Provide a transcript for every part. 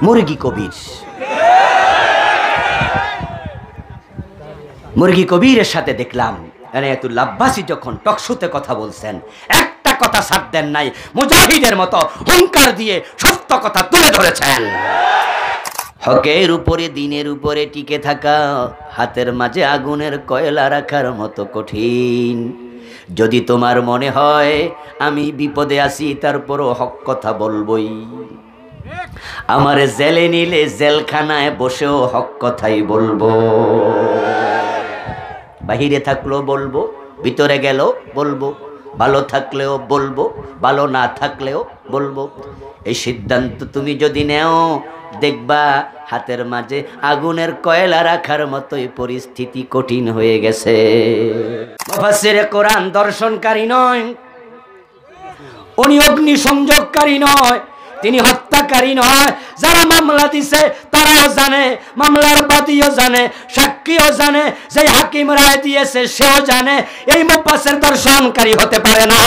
মুরগি কবির। মুরগি কবিরের সাথে দেখলাম এনায়েতুল্লাহ আব্বাসী যখন টকশোতে কথা বলছেন, একটা কথা ছাড় দেন নাই, মুজাহিদের মতো হুঙ্কার দিয়ে সত্য কথা তুলে ধরেছেন। হকের উপরে দিনের উপরে টিকে থাকা হাতের মাঝে আগুনের কয়লা রাখার মতো কঠিন। যদি তোমার মনে হয় আমি বিপদে আছি, তারপরও হক কথা বলবই। আমারে জেলে নিলে জেলখানায় বসেও হক কথাই বলবো। বাহিরে থাকলেও বলবো, ভিতরে গেলেও বলবো, ভালো থাকলেও বলবো, ভালো না থাকলেও বলবো। এই সিদ্ধান্ত তুমি যদি নেও, দেখবা হাতের মাঝে আগুনের কয়লা রাখার মতোই পরিস্থিতি কঠিন হয়ে গেছে। মুফাসসিরে কোরআন দর্শনকারী নয়, উনি অগ্নি সংযোগকারী নয়, তিনি হত্যাকারী নয়। যারা মামলা দিছে তারাও জানে, মামলার বাদীও জানে, সাক্ষীও জানে, যে হাকিম রায় দিয়েছে সেও জানে এই মুফাসসির দর্শনকারী হতে পারে না।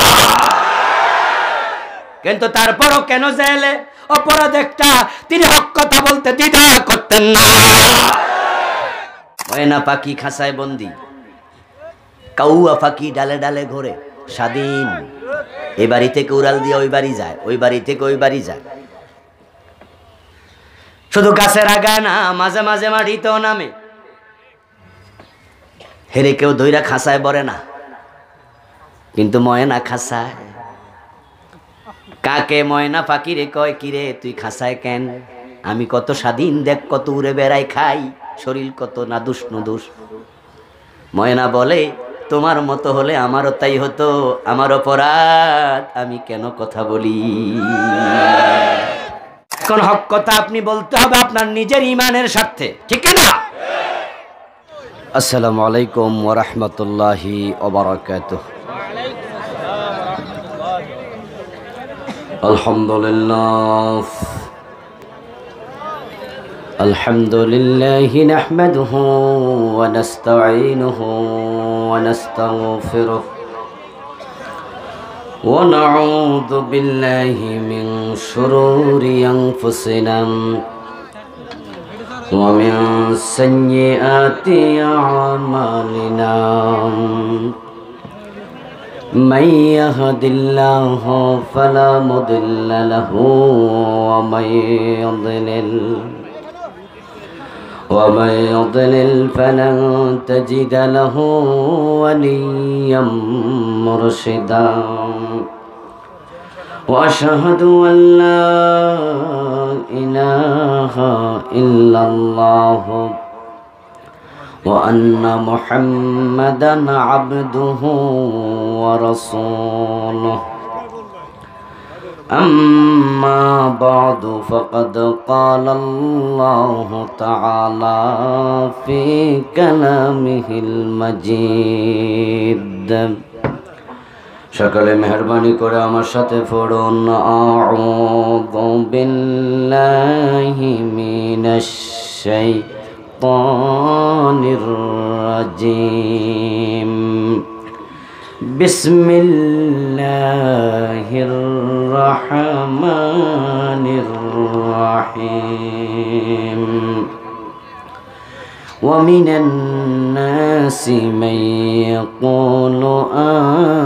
কিন্তু তারপরও কেন জেলে? অপরাধ একটা, তিনি হক কথা বলতে দ্বিধা করতেন না। ময়না পাখি খাঁচায় বন্দি, কাউয়া পাখি ডালে ডালে ঘোরে, স্বাধীন। এই বাড়ি থেকে উড়াল দিয়ে ওই বাড়ি যায়, ওই বাড়ি থেকে ওই বাড়ি যায়। শুধু গাছের আগায় না, মাঝে মাঝে মাটিতেও নামে। হেরে কেউ ধইরা খাঁচায় বরে না, কিন্তু ময়না খাঁচায়। কাকে ময়না পাখি রে কয়, কিরে তুই খাঁচায় কেন? আমি কত স্বাধীন, দেখ কত উড়ে বেড়াই, খাই, শরীর কত নাদুস নুদুস। ময়না বলে, তোমার মতো হলে আমারও তাই হতো, আমার অপরাধ, আমি কেন কথা বলি? এখন হক কথা আপনি বলতে হবে আপনার নিজের ঈমানের স্বার্থে, ঠিক না? আসসালামু আলাইকুম ওয়া রাহমাতুল্লাহি ওয়া বারাকাতুহু। আলহামদুলিল্লাহ আলহামদুলিল্লাহি নাহমাদুহু ওয়া নাস্তাঈনুহু ওয়া নাস্তাগফিরুহু ওয়া নাউযু বিল্লাহি মিন শুরুরি আনফুসিনা ওয়া মিন সাইয়্যাতি আমালিনা। من يهد الله فلا مضل له ومن يضلل فلن تجد له وليا مرشدا. وأشهد أن لا إله إلا الله وأن محمدا عبده ورسوله. أما بعد فقد قال الله تعالى في كلامه المجيد. সকলে মেহেরবানি করে আমার সাথে পড়ুন, আউযু বিল্লাহি মিনাশ শাইতানির রাজিম। বিসমিল্লাহির রহমানির রহিম। ومن الناس من يقول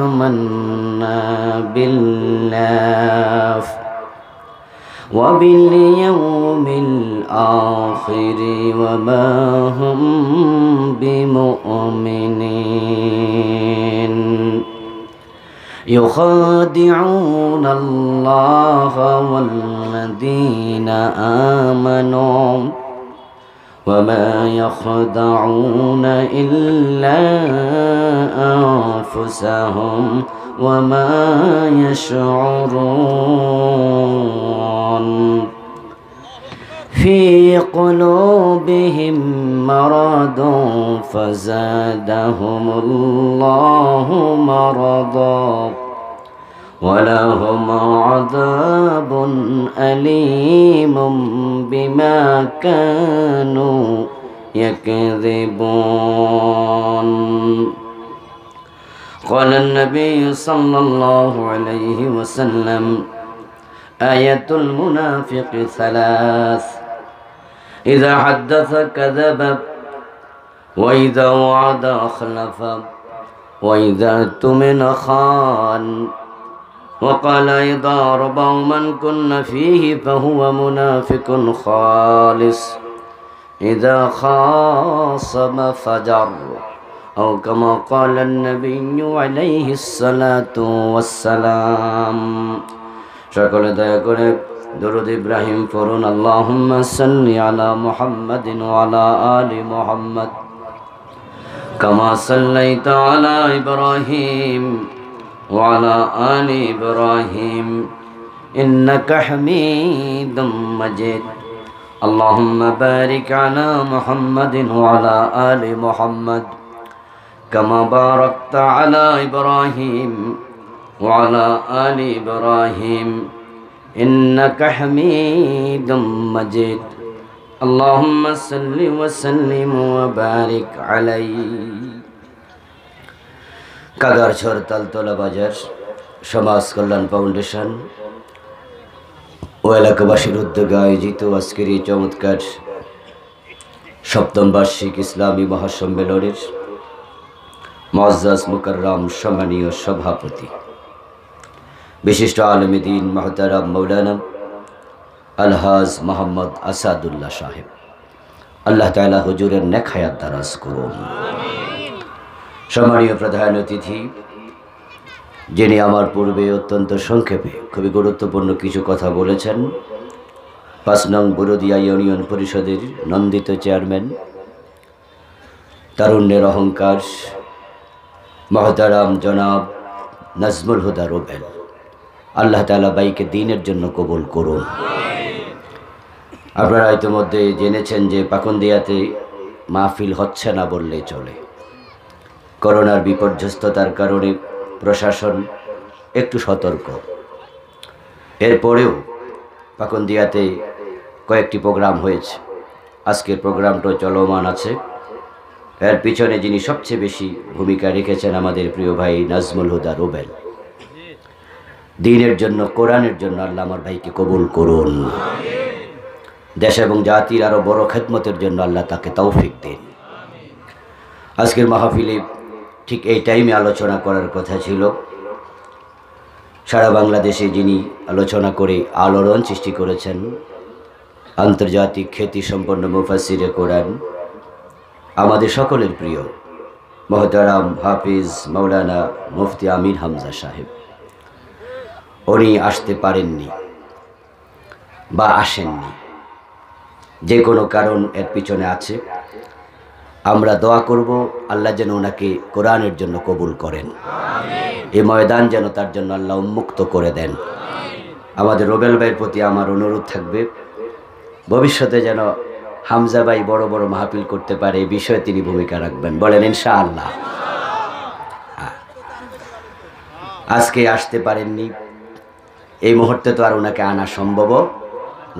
آمنا بالله وباليوم الآخر وما هم بمؤمنين يخادعون الله والذين آمنوا وما يخدعون إلا أنفسهم وما يشعرون. في قلوبهم مرض فزادهم الله مرضا ولهم عذاب أليم بما كانوا يكذبون. قال النبي صلى الله عليه وسلم آية المنافق ثلاث إذا حدث كذب وإذا وعد أخلف وإذا اؤتمن خان وقال إذا أربع من كن فيه فهو منافق خالص إذا خاصم فجر أو كما قال النبي عليه الصلاة والسلام সকলে দয়া করে দরুদ ইব্রাহিম পড়ুন আল্লাহুম্মা সাল্লি আলা মুহাম্মাদিন ওয়া আলা আলি মুহাম্মাদ কামা সাল্লাইতা আলা ইব্রাহিম ওয়া আলা আলি ইব্রাহিম ইন্নাকা হামিদুম মাজিদ আল্লাহুম্মা বারিক আলা মুহাম্মাদিন ওয়া আলা আলি মুহাম্মাদ কামা বারাকতা আলা ইব্রাহিম وعلى آل إبراهيم إنك حميد مجيد اللهم صل وسلم وبارك عليه কাগারছড় তালতলা বাজার সমাজ কল্যাণ ফাউন্ডেশন ও এলাকাবাসীর উদ্যোগে আয়োজিত আজকের এই চমৎকার সপ্তম বার্ষিক ইসলামী মহাসম্মেলনের মুআজ্জাজ মুকাররম সম্মানীয় সভাপতি বিশিষ্ট আলেমে দ্বীন মুহতারাম মাওলানা আলহাজ মোহাম্মদ আসাদুল্লাহ সাহেব, আল্লাহ তাআলা হুজুরের নেক হায়াত দারাজ করুন। সম্মানীয় প্রধান অতিথি, যিনি আমার পূর্বে অত্যন্ত সংক্ষেপে খুবই গুরুত্বপূর্ণ কিছু কথা বলেছেন, ৫ নং বরদিয়া ইউনিয়ন পরিষদের নন্দিত চেয়ারম্যান, তারুণ্যের অহংকার মুহতারাম জনাব নাজমুল হুদা রুবেল, আল্লাহ তাআলা বাইকে দ্বীনের জন্য কবুল করুন। আপনারা ইতিমধ্যে জেনেছেন যে পাকুন্দিয়াতে মাহফিল হচ্ছে না বললেই চলে। করোনার বিপর্যস্ততার কারণে প্রশাসন একটু সতর্ক। এরপরেও পাকুন্দিয়াতে কয়েকটি প্রোগ্রাম হয়েছে, আজকের প্রোগ্রামটা চলমান আছে। এর পিছনে যিনি সবচেয়ে বেশি ভূমিকা রেখেছেন আমাদের প্রিয় ভাই নাজমুল হুদা রুবেল। দ্বীনের জন্য, কোরআনের জন্য আল্লাহ আমার ভাইকে কবুল করুন। দেশ এবং জাতির আরো বড় খেদমতের জন্য আল্লাহ তাকে তৌফিক দিন। আজকের মাহফিলে ঠিক এই টাইমে আলোচনা করার কথা ছিল। সারা বাংলাদেশে যিনি আলোচনা করে আলোড়ন সৃষ্টি করেছেন, আন্তর্জাতিক খ্যাতি সম্পন্ন মুফাসসিরে কোরআন, আমাদের সকলের প্রিয় মুহতারাম হাফিজ মাওলানা মুফতি আমির হামজা সাহেব, উনি আসতে পারেননি বা আসেননি, যে কোনো কারণ এর পিছনে আছে। আমরা দোয়া করব আল্লাহ যেন ওনাকে কোরআনের জন্য কবুল করেন, এই ময়দান যেন তার জন্য আল্লাহ উন্মুক্ত করে দেন। আমাদের রুবেল ভাইয়ের প্রতি আমার অনুরোধ থাকবে, ভবিষ্যতে যেন হামজা ভাই বড় বড় মাহফিল করতে পারে, এই বিষয়ে তিনি ভূমিকা রাখবেন, বলেন ইনশাআল্লাহ। আজকে আসতে পারেননি, এই মুহূর্তে তো আর ওনাকে আনা সম্ভব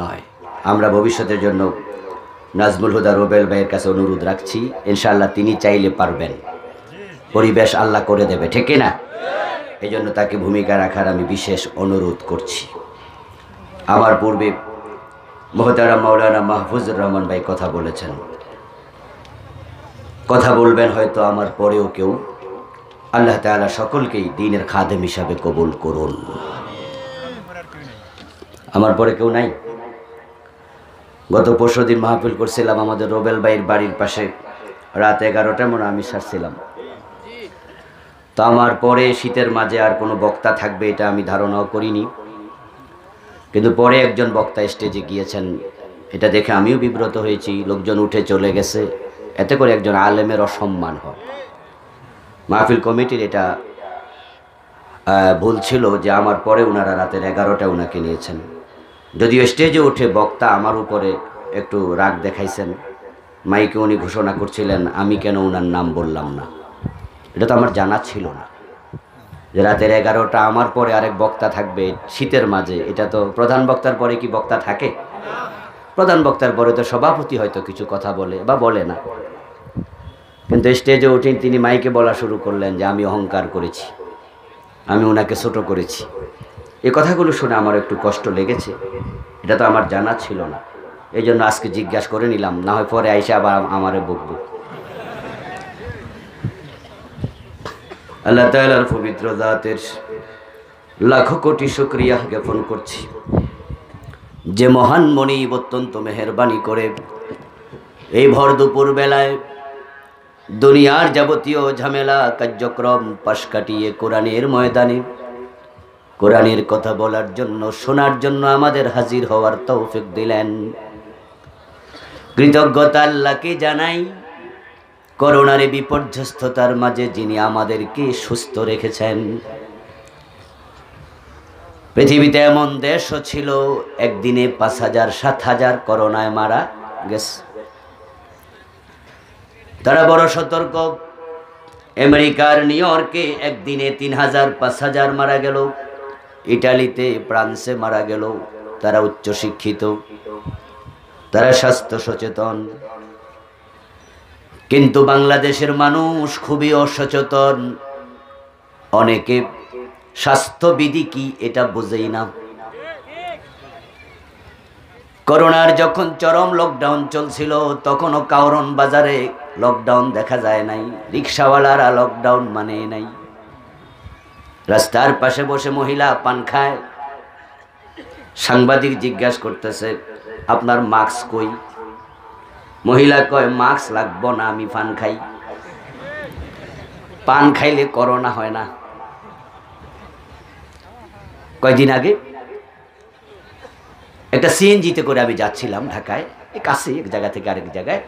নয়। আমরা ভবিষ্যতের জন্য নাজমুল হুদা রুবেল ভাইয়ের কাছে অনুরোধ রাখছি, ইনশাআল্লাহ তিনি চাইলে পারবেন, পরিবেশ আল্লাহ করে দেবে, ঠিক না? এই জন্য তাকে ভূমিকা রাখার আমি বিশেষ অনুরোধ করছি। আমার পূর্বে মুহতারাম মাওলানা মাহফুজুর রহমান ভাই কথা বলেছেন, কথা বলবেন হয়তো আমার পরেও কেউ। আল্লাহ তাআলা সকলকেই দ্বীনের খাদেম হিসাবে কবুল করুন। আমার পরে কেউ নাই। গত পরশুদিন মাহফিল করছিলাম আমাদের রুবেল ভাইয়ের বাড়ির পাশে, রাত 11টা মনে আমি সারছিলাম। তো আমার পরে শীতের মাঝে আর কোনো বক্তা থাকবে এটা আমি ধারণাও করিনি, কিন্তু পরে একজন বক্তা স্টেজে গিয়েছেন, এটা দেখে আমিও বিব্রত হয়েছি। লোকজন উঠে চলে গেছে, এতে করে একজন আলেমের অসম্মান হয়। মাহফিল কমিটির এটা ভুল ছিল যে আমার পরে ওনারা রাতের 11টা ওনাকে নিয়েছেন। যদিও স্টেজে উঠে বক্তা আমার উপরে একটু রাগ দেখাইছেন, মাইকে উনি ঘোষণা করছিলেন, আমি কেন ওনার নাম বললাম না। এটা তো আমার জানা ছিল না যে রাতের 11টা আমার পরে আরেক বক্তা থাকবে শীতের মাঝে। এটা তো প্রধান বক্তার পরে কি বক্তা থাকে? প্রধান বক্তার পরে তো সভাপতি হয়তো কিছু কথা বলে বা বলে না, কিন্তু স্টেজে উঠে তিনি মাইকে বলা শুরু করলেন যে আমি অহংকার করেছি, আমি ওনাকে ছোট করেছি। এই কথাগুলো শুনে আমার একটু কষ্ট লেগেছে, এটা তো আমার জানা ছিল না, এই জন্য আজকে জিজ্ঞাসা করে নিলাম, না হয় পরে আইসে আবার আমারে বকবো। আল্লাহ তাআলার পবিত্র জাতের লাখো কোটি শুকরিয়া জ্ঞাপন করছি, যে মহান মনিব অত্যন্ত মেহেরবানি করে এই ভর দুপুর বেলায় দুনিয়ার যাবতীয় ঝামেলা কার্যক্রম পাশ কাটিয়ে কোরআনের ময়দানে কোরআনের কথা বলার জন্য, শোনার জন্য আমাদের হাজির হওয়ার তৌফিক দিলেন। কৃতজ্ঞতা আল্লাহকে জানাই, করোনার বিপর্যস্ততার মাঝে যিনি আমাদেরকে সুস্থ রেখেছেন। পৃথিবীতে এমন দেশও ছিল একদিনে 5,000 7,000 করোনায় মারা গেছে, তারা বড় সতর্ক। আমেরিকার নিউ ইয়র্কে একদিনে 3,000 5,000 মারা গেল, ইটালিতে ফ্রান্সে মারা গেল। তারা উচ্চ শিক্ষিত, তারা স্বাস্থ্য সচেতন, কিন্তু বাংলাদেশের মানুষ খুবই অসচেতন। অনেকে স্বাস্থ্যবিধি কি এটা বোঝেই না। করোনার যখন চরম লকডাউন চলছিল তখনও কারণ বাজারে লকডাউন দেখা যায় নাই, রিক্সাওয়ালারা লকডাউন মানে নাই। রাস্তার পাশে বসে মহিলা পান খায়, সাংবাদিক জিজ্ঞাসা করতেছে আপনার মাস্ক কই? মহিলা কয় মাস্ক লাগবো না, আমি পান খাই। পান খাইলে করোনা হয় না। কয়দিন আগে একটা সিএনজিতে করে আমি যাচ্ছিলাম ঢাকায়, কাছে এক জায়গা থেকে আরেক জায়গায়,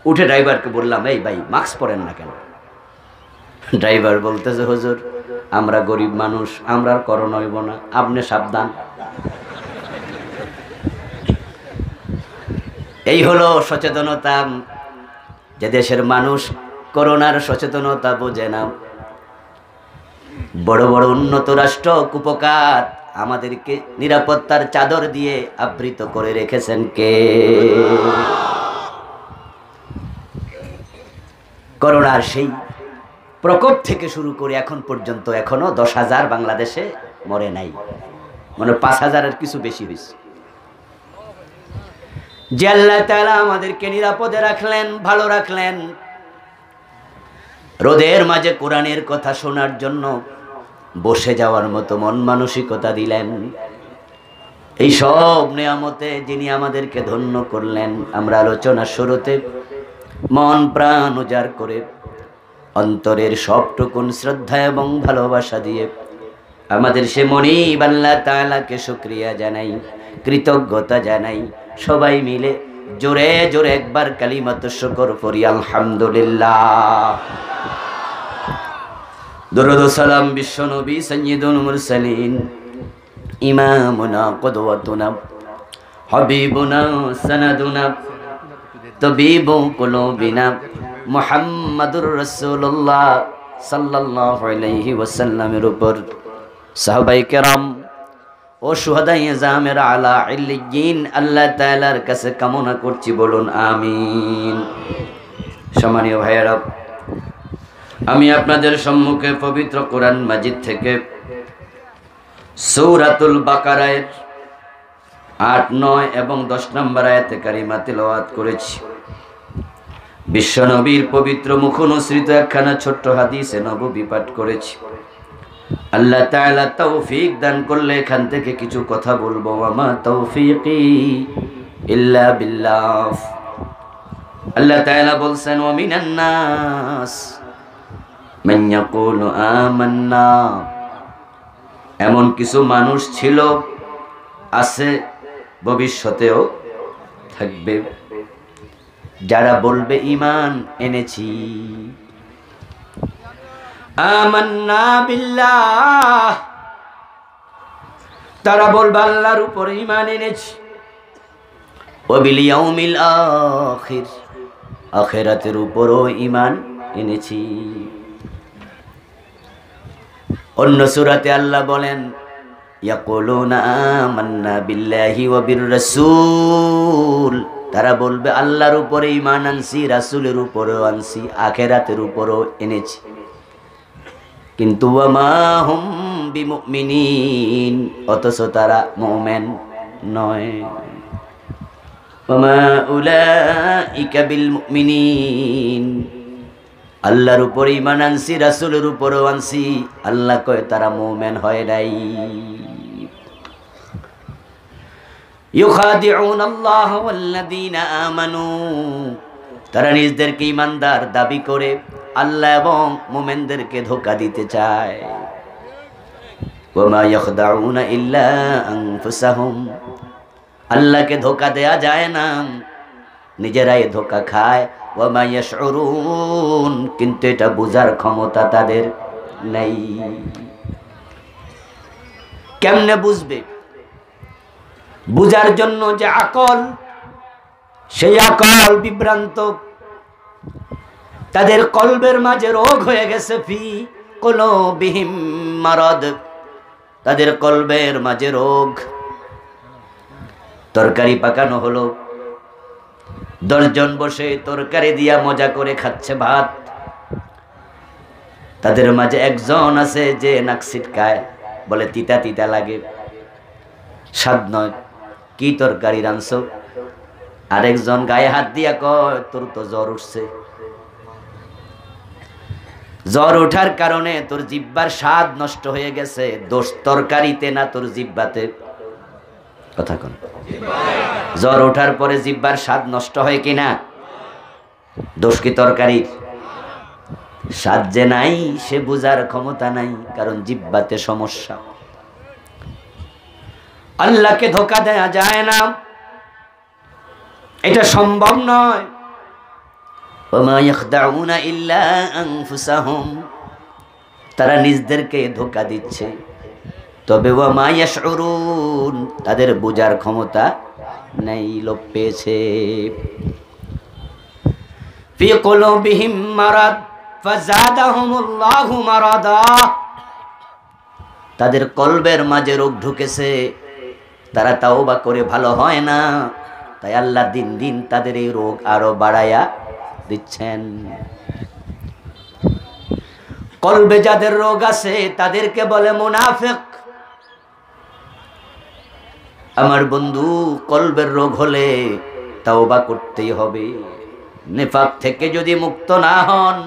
উঠে ড্রাইভারকে বললাম এই ভাই মাস্ক পরেন না কেন? ড্রাইভার বলতেছে হুজুর আমরা গরিব মানুষ, আমরা আর করোনা হইব না, আপনি সাবধান। এই হলো সচেতনতা, যে দেশের মানুষ করোনার সচেতনতা বোঝে না। বড় বড় উন্নত রাষ্ট্র কুপকাত আমাদেরকে নিরাপত্তার চাদর দিয়ে আবৃত করে রেখেছেন কে? করোনার সেই প্রকোপ থেকে শুরু করে এখন পর্যন্ত এখনো 10,000 বাংলাদেশে মরে নাই, মানে 5,000-এর কিছু বেশি হয়েছে। যে আল্লাহ তাআলা আমাদেরকে নিরাপদে রাখলেন, ভালো রাখলেন, রোদের মাঝে কোরআনের কথা শোনার জন্য বসে যাওয়ার মতো মন মানসিকতা দিলেন, এই সব নিয়ামতে যিনি আমাদেরকে ধন্য করলেন, আমরা আলোচনার শুরুতে মন প্রাণ উজাড় করে অন্তরের সবটুকুন শ্রদ্ধা এবং ভালোবাসা দিয়ে আমাদের সে মনিব আল্লাহ তাআলাকে শুকরিয়া জানাই, কৃতজ্ঞতা জানাই। সবাই মিলে জোরে জোরে একবার কালিমাতুশ শুকর পড়ি আলহামদুলিল্লাহ। দরুদ ও সালাম বিশ্ব নবী সাইয়্যিদুল মুরসালিন ইমামুনা কুদওয়াতুনা হাবিবুনা সানাদুনা তাবিবু কুলুবিনা মুহাম্মাদুর রাসূলুল্লাহ সাল্লাল্লাহু আলাইহি ওয়াসাল্লামের উপর, সাহাবায়ে কেরাম ও শুহাদায়ে জামের আলা ইল্লিয়িন আল্লাহ তাআলার কাছে কামনা করছি, বলুন আমিন। সম্মানীয় ভাইয়েরা, আমি আপনাদের সম্মুখে পবিত্র কোরআন মাজিদ থেকে সূরাতুল বাকারার 8, 9 এবং 10 নম্বর আয়াতে কারিমা তিলাওয়াত করেছি। বিশ্বনবীর পবিত্র মুখনসৃত একখানা ছোট্ট হাদিসে নববী পাঠ করেছি। আল্লাহ তাআলা তৌফিক দান করলে এখান থেকে কিছু কথা বলবো। ওয়ামা তৌফিকি ইল্লা বিল্লাহ। আল্লাহ তাআলা বলছেন ওয়া মিনান নাস মান ইয়াকুলু আমান্না, এমন কিছু মানুষ ছিল, আছে, ভবিষ্যতেও থাকবে, যারা বলবে ঈমান এনেছি। আমান্না বিল্লাহ, তারা বলবে আল্লাহর উপরে ঈমান এনেছি। ওয়া বিল ইয়াউমিল আখির, আখিরাতের উপরও ঈমান এনেছি। অন্য সূরাতে আল্লাহ বলেন ইয়াকুলুনা আমান্না বিল্লাহি ওয়া বির রাসূল, তারা বলবে আল্লাহর উপরে ঈমান আনছি, রাসূলের উপরেও আনছি, আখিরাতের উপরও এনেছি। কিন্তু ওয়া মা হুম বিমুমিনিন, অথচ তারা মুমিন নয়। ওয়ামা উলাইকা বিল মুমিনিন, আল্লাহর উপর ঈমান আনছি, রাসূলের উপরও আনছি, আল্লাহ কয় তারা মুমিন হয় নাই। ইউখাদিউন আল্লাহ ওয়াল্লাযীনা আমানু, তারা নিজেদেরকে ঈমানদার দাবি করে আল্লাহ এবং মুমিনদেরকে ধোঁকা দিতে চায়। ওয়ামা ইয়াখদাউনা ইল্লা আনফুসাহুম, আল্লাহকে ধোঁকা দেয়া যায় না, নিজেরাই ধোঁকা খায়। ওয়ামা ইয়াশউরুন, কিন্তু এটা বোঝার ক্ষমতা তাদের নেই। কেমনে বুঝবে? বুঝার জন্য যে আকল, সেই আকল বিভ্রান্ত। তাদের কলবের মাঝে রোগ হয়ে গেছে, ফি কুলুবিহিম মারাদ, তাদের কলবের মাঝে রোগ। তরকারি পাকানো হলো, 10 জন বসে তরকারি দিয়া মজা করে খাচ্ছে ভাত। তাদের মাঝে একজন আছে যে নাক ছিটকায়, বলে তিতা তিতা লাগে, স্বাদ নয়, কি তরকারি রাঁধছো? আরেকজন গায়ে হাত দিয়া কয় তোর তো জ্বর উঠছে। জ্বর ওঠার কারণে তোর জিহ্বার স্বাদ নষ্ট হয়ে গেছে, দোষ তরকারিতে না তোর জিহ্বাতে। কথা কোন? জ্বর ওঠার পরে জিহ্বার স্বাদ নষ্ট হয় কিনা? দোষ কি তরকারির? স্বাদ যে নাই সে বুঝার ক্ষমতা নাই, কারণ জিহ্বাতে সমস্যা। আল্লাহকে ধোঁকা দেয়া যায় না, এটা সম্ভব নয়। ওয়ামা ইয়াখদাউনা ইল্লা আনফুসাহুম, তারা নিজেদেরকে ধোঁকা দিচ্ছে, তবে ওয়ামা ইয়াশউরুন, তাদের বুঝার ক্ষমতা নেই, লোপ পেয়েছে। ফি কুলুবিহিম মারাদ ফাযাদাহুমুল্লাহু মারাদা, তাদের কলবের মাঝে রোগ ঢুকেছে, তারা তাওবা করে ভালো হয় না, তাই আল্লাহ দিন দিন তাদের এই রোগ আরো বাড়ায়া দিচ্ছেন। কলবে যাদের রোগ আছে তাদেরকে বলে মুনাফিক। আমার বন্ধু, কলবের রোগ হলে তাওবা করতেই হবে। নিফাক থেকে যদি মুক্ত না হন,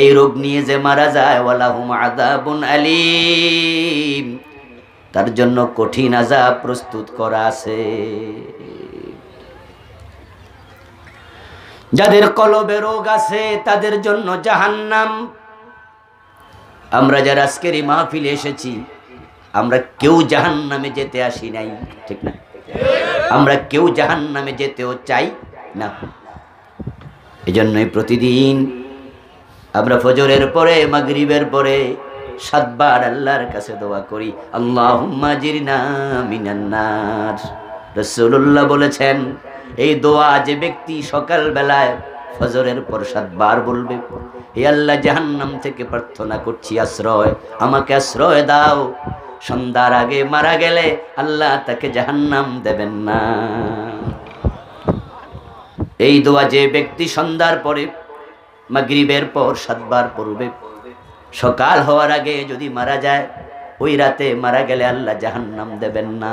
এই রোগ নিয়ে যে মারা যায়, ওয়ালাহুম আযাবুন আলীম, তার জন্য কঠিন আযাব প্রস্তুত করা আছে। যাদের কলবে রোগ আছে তাদের জন্য জাহান্নাম। আমরা যারা আজকের এই মাহফিলে এসেছি, আমরা কেউ জাহান্নামে যেতে আসি নাই, ঠিক না? আমরা কেউ জাহান্নামে যেতেও চাই না। এজন্যই প্রতিদিন আমরা ফজরের পরে, মাগরিবের পরে 7 বার আল্লাহর কাছে দোয়া করি, আল্লাহুম্মা জিরনা মিনান নার। রাসূলুল্লাহ বলেছেন, এই দোয়া যে ব্যক্তি সকাল বেলায় ফজরের পর 7 বার বলবে, হে আল্লাহ, জাহান্নাম থেকে প্রার্থনা করছি আশ্রয়, আমাকে আশ্রয় দাও। সন্ধ্যার আগে মারা গেলে আল্লাহ তাকে জাহান্নাম দেবেন না। এই দোয়া যে ব্যক্তি সন্ধ্যার পরে, মাগরিবের পর 7 বার পড়বে, সকাল হওয়ার আগে যদি মারা যায়, ওই রাতে মারা গেলে আল্লাহ জাহান্নাম দেবেন না।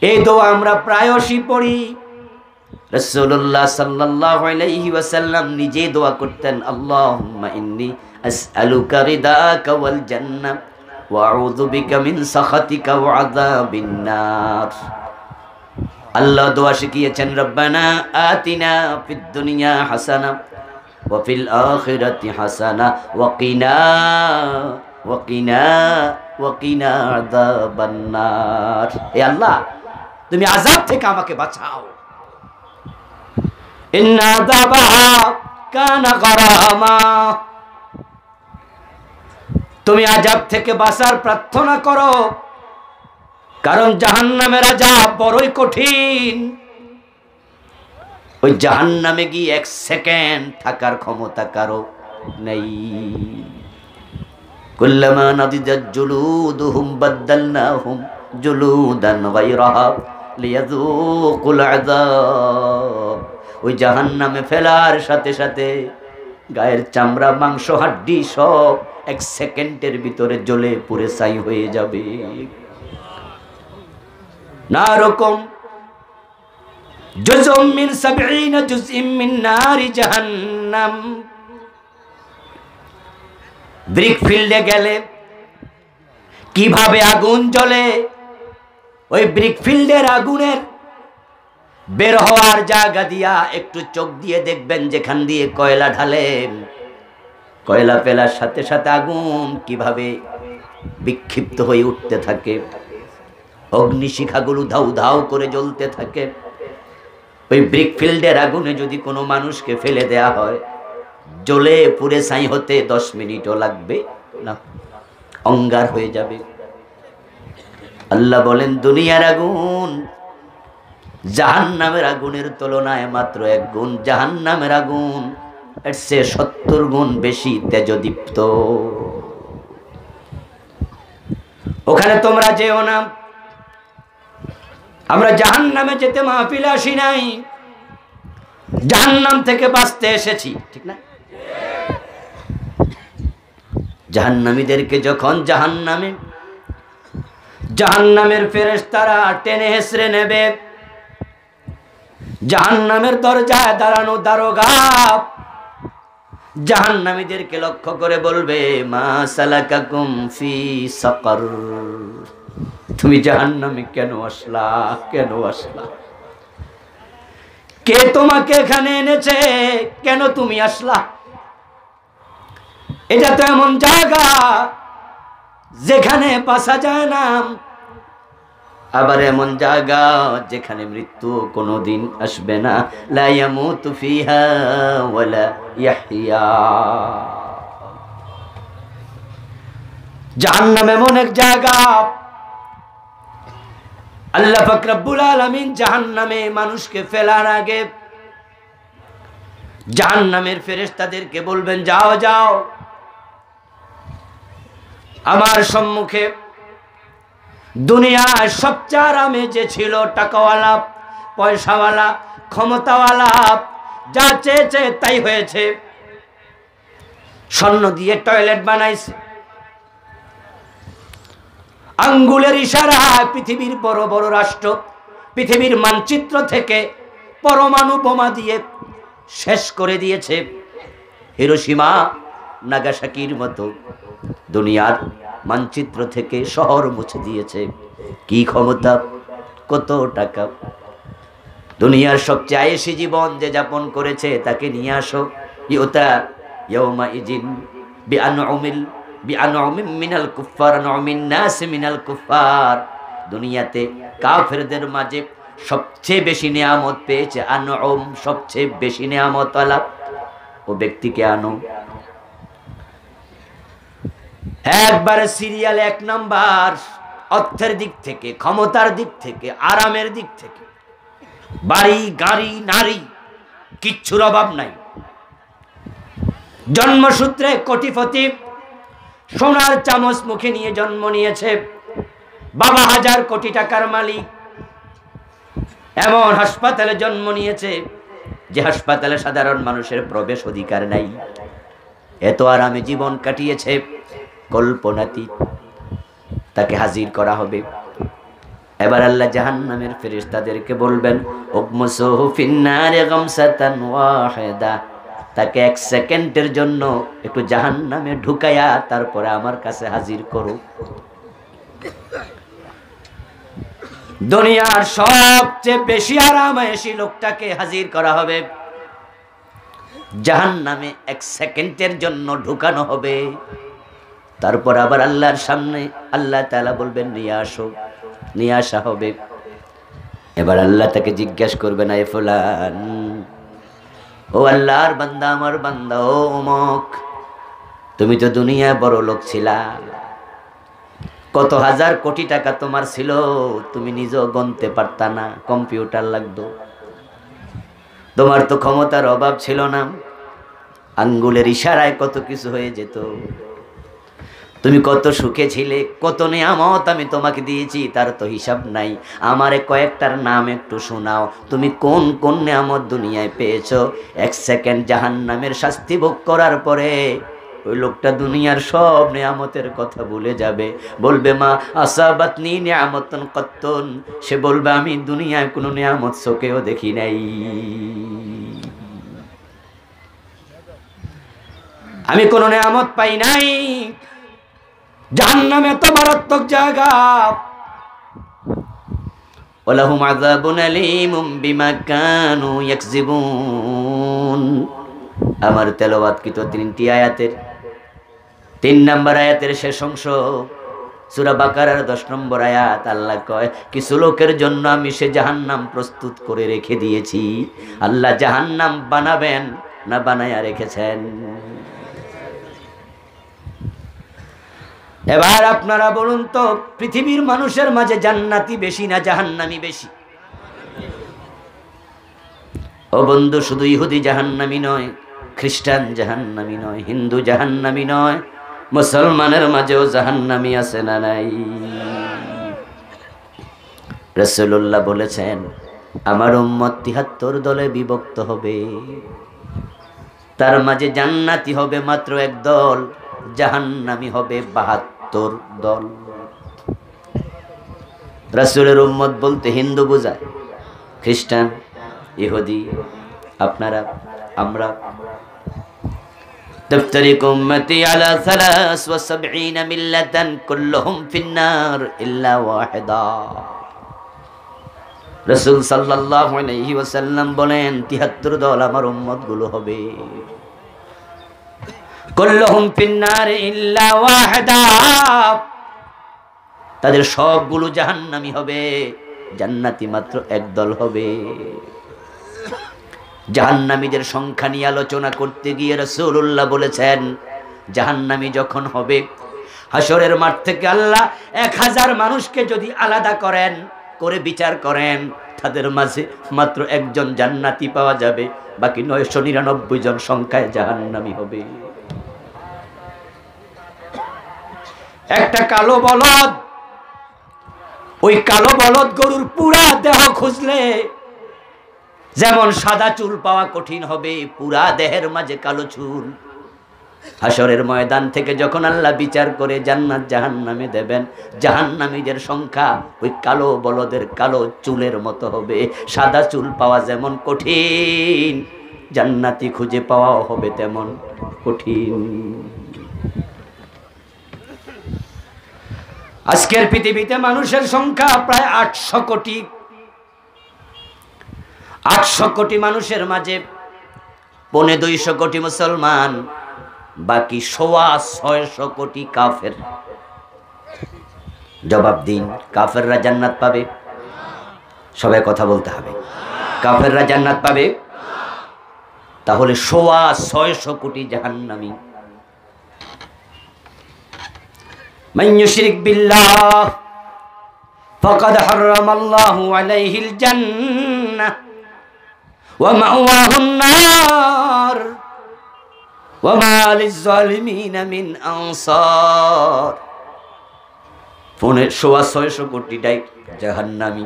এই দোয়া আমরা প্রায়শই পড়ি। রাসূলুল্লাহ সাল্লাল্লাহু আলাইহি ওয়াসাল্লাম নিজে দোয়া করতেন, আল্লাহুম্মা ইন্নী আসআলুকা রিদাকা ওয়াল জান্নাহ ওয়া আউযু বিকা মিন সাখাতিকা ওয়া আযাবিন নার। আল্লাহ দোয়া শিখিয়েছেন, রব্বানা আতিনা ফিদ দুনিয়া হাসানা ওয়া ফিল আখিরাতি হাসানা ওয়া কিনা আযাবান নার। হে আল্লাহ, তুমি আযাব থেকে আমাকে বাঁচাও। ইন্না আযাবাহা কানা গারামা, তুমি আযাব থেকে বাঁচার প্রার্থনা করো, কারণ জাহান্নামের আযাব বড়ই কঠিন। ওই জাহান্নামে গিয়ে 1 সেকেন্ড থাকার ক্ষমতা কারো নেই। কুল্লামা নাদিজাত জুলুদুহুম বাদদালনাহুম জুলুদান গায়রাহা লিয়াযুকুল আযাব। ওই জাহান্নামে ফেলার সাথে সাথে গায়ের চামড়া মাংস হাড্ডি সব 1 সেকেন্ডের ভিতরে জ্বলে পুড়ে ছাই হয়ে যাবে। না রকম জুজুম মিন 70 জুজইম মিন নারি জাহান্নাম। ব্রিক ফিল্ডে গেলে কিভাবে আগুন জ্বলে, ওই ব্রিক ফিল্ডের আগুনের বের হওয়ার জায়গা দিয়া একটু চোখ দিয়ে দেখবেন, যেখান দিয়ে কয়লা ঢালেন, কয়লা ফেলার সাথে সাথে আগুন কিভাবে বিক্ষিপ্ত হয়ে উঠতে থাকে, অগ্নিশিখাগুলো ধাউ ধাউ করে জ্বলতে থাকে। ওই ব্রিক ফিল্ডের আগুনে যদি কোনো মানুষকে ফেলে দেয়া হয়, জ্বলে পুড়ে ছাই হতে 10 মিনিটও লাগবে না, অঙ্গার হয়ে যাবে। আল্লাহ বলেন দুনিয়ার আগুন জাহান্নামের আগুনের তুলনায় মাত্র 1 গুণ, জাহান্নামের আগুন এর চেয়ে 70 গুণ বেশি তেজদীপ্ত। ওখানে তোমরা যেও না। আমরা জাহান্নামে যেতে মাহফিলে আসি নাই, জাহান্নাম থেকে বাঁচতে এসেছি, ঠিক না? জাহান্নামীদেরকে যখন জাহান্নামের ফেরেশতারা টেনে হেসড়ে নেবে, জাহান্নামের দরজায় দাঁড়ানো দারোগা জাহান্নামীদেরকে লক্ষ্য করে বলবে, মা সালাকাকুম ফি সাকার, তুমি জাহান্নামে কেন আসলা, কেন আসলা? কে তোমাকে এখানে এনেছে, কেন তুমি আসলা? এটা তো এমন জায়গা যেখানে বাঁচা যায় না, আবার এমন জায়গা যেখানে মৃত্যু কোনোদিন আসবে না। লা ইয়ামুতু ফিহা ওয়ালা ইয়াহইয়া। জাহান্নাম এমন এক জায়গা, আল্লাহ পাক রব্বুল আলামিন জাহান্নামে মানুষকে ফেলার আগে জাহান্নামের ফেরেশতাদেরকে বলবেন, যাও যাও, আমার সম্মুখে দুনিয়ায় সবচেয়ে আরামে যে ছিল, টাকাওয়ালা, পয়সাওয়ালা, ক্ষমতাওয়ালা, যা চেয়েছে তাই হয়েছে, স্বর্ণ দিয়ে টয়লেট বানাইছে, আঙ্গুলের ইশারায় পৃথিবীর বড় বড় রাষ্ট্র পৃথিবীর মানচিত্র থেকে পরমাণু বোমা দিয়ে শেষ করে দিয়েছে, হিরোশিমা নাগাসাকির মতো দুনিয়ার মানচিত্র থেকে শহর মুছে দিয়েছে। কি ক্ষমতা, কত টাকা, দুনিয়ার সবচেয়ে আয়েশি জীবন যে যাপন করেছে তাকে নিয়ে আসো। ইউতা ইয়াউমা ইজিন বিআনউমিন মিনাল কুফার, আনউমিন নাস মিনাল কুফার। দুনিয়াতে কাফেরদের মাঝে সবচেয়ে বেশি নিয়ামত পেয়েছে আনউম, সবচেয়ে বেশি নিয়ামত ওয়ালা ও ব্যক্তিকে আনো। একবারে সিরিয়াল 1 নাম্বার, অর্থের দিক থেকে, ক্ষমতার দিক থেকে, আরামের দিক থেকে, বাড়ি গাড়ি নারী কিচ্ছুর অভাব নাই। জন্মসূত্রে কোটিপতি, সোনার চামচ মুখে নিয়ে জন্ম নিয়েছে, বাবা 1000 কোটি টাকার মালিক। এমন হাসপাতালে জন্ম নিয়েছে যে হাসপাতালে সাধারণ মানুষের প্রবেশ অধিকার নাই। এত আরামে জীবন কাটিয়েছে, কল্পনাতীত। তাকে হাজির করা হবে। এবার আল্লাহ জাহান্নামের ফেরেশতাদেরকে বলবেন, উগমুসুহু ফিন্নারে গামসাতান ওয়াহিদা, তাকে 1 সেকেন্ডের জন্য একটু জাহান্নামে ঢুকায়া তারপরে আমার কাছে হাজির করো। দুনিয়ার সবচেয়ে বেশি আরামায়েশী লোকটাকে হাজির করা হবে, জাহান্নামে 1 সেকেন্ডের জন্য ঢুকানো হবে। তারপর আবার আল্লাহর সামনে আল্লাহ তাআলা বলবেন, নিয়ে আসো, নিয়ে আসা হবে। এবার আল্লাহ তাকে জিজ্ঞাসা করবেন, এ ফুলান, ও আল্লাহর বান্দা, আমার বান্দা, ও অমুক, তুমি তো দুনিয়ায় বড় লোক ছিলা, কত 1000 কোটি টাকা তোমার ছিল, তুমি নিজেও গণতে পারতা না, কম্পিউটার লাগতো। তোমার তো ক্ষমতার অভাব ছিল না, আঙ্গুলের ইশারায় কত কিছু হয়ে যেত। তুমি কত সুখে ছিলে, কত নিয়ামত আমি তোমাকে দিয়েছি, তার তো হিসাব নাই। আমারে কয়েকটার নাম একটু শোনাও, তুমি কোন কোন নিয়ামত দুনিয়ায় পেয়েছো। 1 সেকেন্ড জাহান্নামের শাস্তি ভোগ করার পরে ওই লোকটা দুনিয়ার সব নিয়ামতের কথা ভুলে যাবে। বলবে মা আসাবাতনি নিয়ামতান কত্তুন, সে বলবে আমি দুনিয়ায় কোনো নিয়ামত চোখেও দেখি নাই, আমি কোনো নিয়ামত পাই নাই। জাহান্নামে এত মারাত্মক জায়গা। ওয়ালাহুম আযাবুন আলীমুম বিমা কানু ইয়াকযিবুন। আমার তেলাওয়াতকৃত 3টি আয়াতের 3 নম্বর আয়াতের শেষ অংশ সূরা বাকারার 10 নম্বর আয়াত। আল্লাহ কয় কিছু লোকের জন্য আমি সে জাহান্নাম প্রস্তুত করে রেখে দিয়েছি। আল্লাহ জাহান্নাম বানাবেন না বানায়া রেখেছেন। এবার আপনারা বলুন তো, পৃথিবীর মানুষের মাঝে জান্নাতি বেশি না জাহান্নামী বেশি? ও বন্ধু, শুধু ইহুদি জাহান্নামী নয়, খ্রিস্টান জাহান্নামী নয়, হিন্দু জাহান্নামী নয়, মুসলমানের মাঝেও জাহান্নামী আছে না নাই? রাসূলুল্লাহ বলেছেন আমার উম্মত ৭৩ দলে বিভক্ত হবে, তার মাঝে জান্নাতি হবে মাত্র 1 দল, জাহান্নামী হবে ৭২ দল। রাসূলের উম্মত বলতে হিন্দু বোঝায়, খ্রিস্টান, ইহুদি, আপনারা, আমরা। تفترق أمتي على 73 ملة كلهم في النار إلا واحدا। রাসূল সাল্লাল্লাহু আলাইহি ওয়াসাল্লাম বলেন ৭৩ দল আমার উম্মত গুলো হবে, কুল্লুহুম ফিন্নার ইল্লা ওয়াহিদা, তাদের সবগুলো জাহান্নামী হবে, জান্নাতি মাত্র 1 দল হবে। জাহান্নামীদের সংখ্যা নিয়ে আলোচনা করতে গিয়ে রাসূলুল্লাহ বলেছেন জাহান্নামী যখন হবে, হাসরের মাঠ থেকে আল্লাহ 1000 মানুষকে যদি আলাদা করেন, করে বিচার করেন, তাদের মাঝে মাত্র 1 জন জান্নাতি পাওয়া যাবে, বাকি 999 জন সংখ্যায় জাহান্নামী হবে। একটা কালো বলদ, ওই কালো বলদ গরুর পুরা দেহ খুঁজলে যেমন সাদা চুল পাওয়া কঠিন হবে, পুরা দেহের মাঝে কালো চুল। হাসরের ময়দান থেকে যখন আল্লাহ বিচার করে জান্নাত জাহান্নামে দেবেন, জাহান্নামীদের সংখ্যা ওই কালো বলদের কালো চুলের মতো হবে। সাদা চুল পাওয়া যেমন কঠিন, জান্নাতি খুঁজে পাওয়াও হবে তেমন কঠিন। আজকের পৃথিবীতে মানুষের সংখ্যা প্রায় 800 কোটি। 800 কোটি মানুষের মাঝে 250 কোটি মুসলমান, বাকি 650 কোটি কাফের। জবাব দিন, কাফেররা জান্নাত পাবে? সবাই কথা বলতে হবে। কাফেররা জান্নাত পাবে? তাহলে 650 কোটি জাহান্নামী। মান ইউশরিক বিল্লাহ ফাকাদ হারামাল্লাহু আলাইহিল জান্নাহ ওয়া মাওয়াহুন নার ওয়া মা লিয-যালিমিনা মিন আনসার। 650 কোটিটাই জাহান্নামী।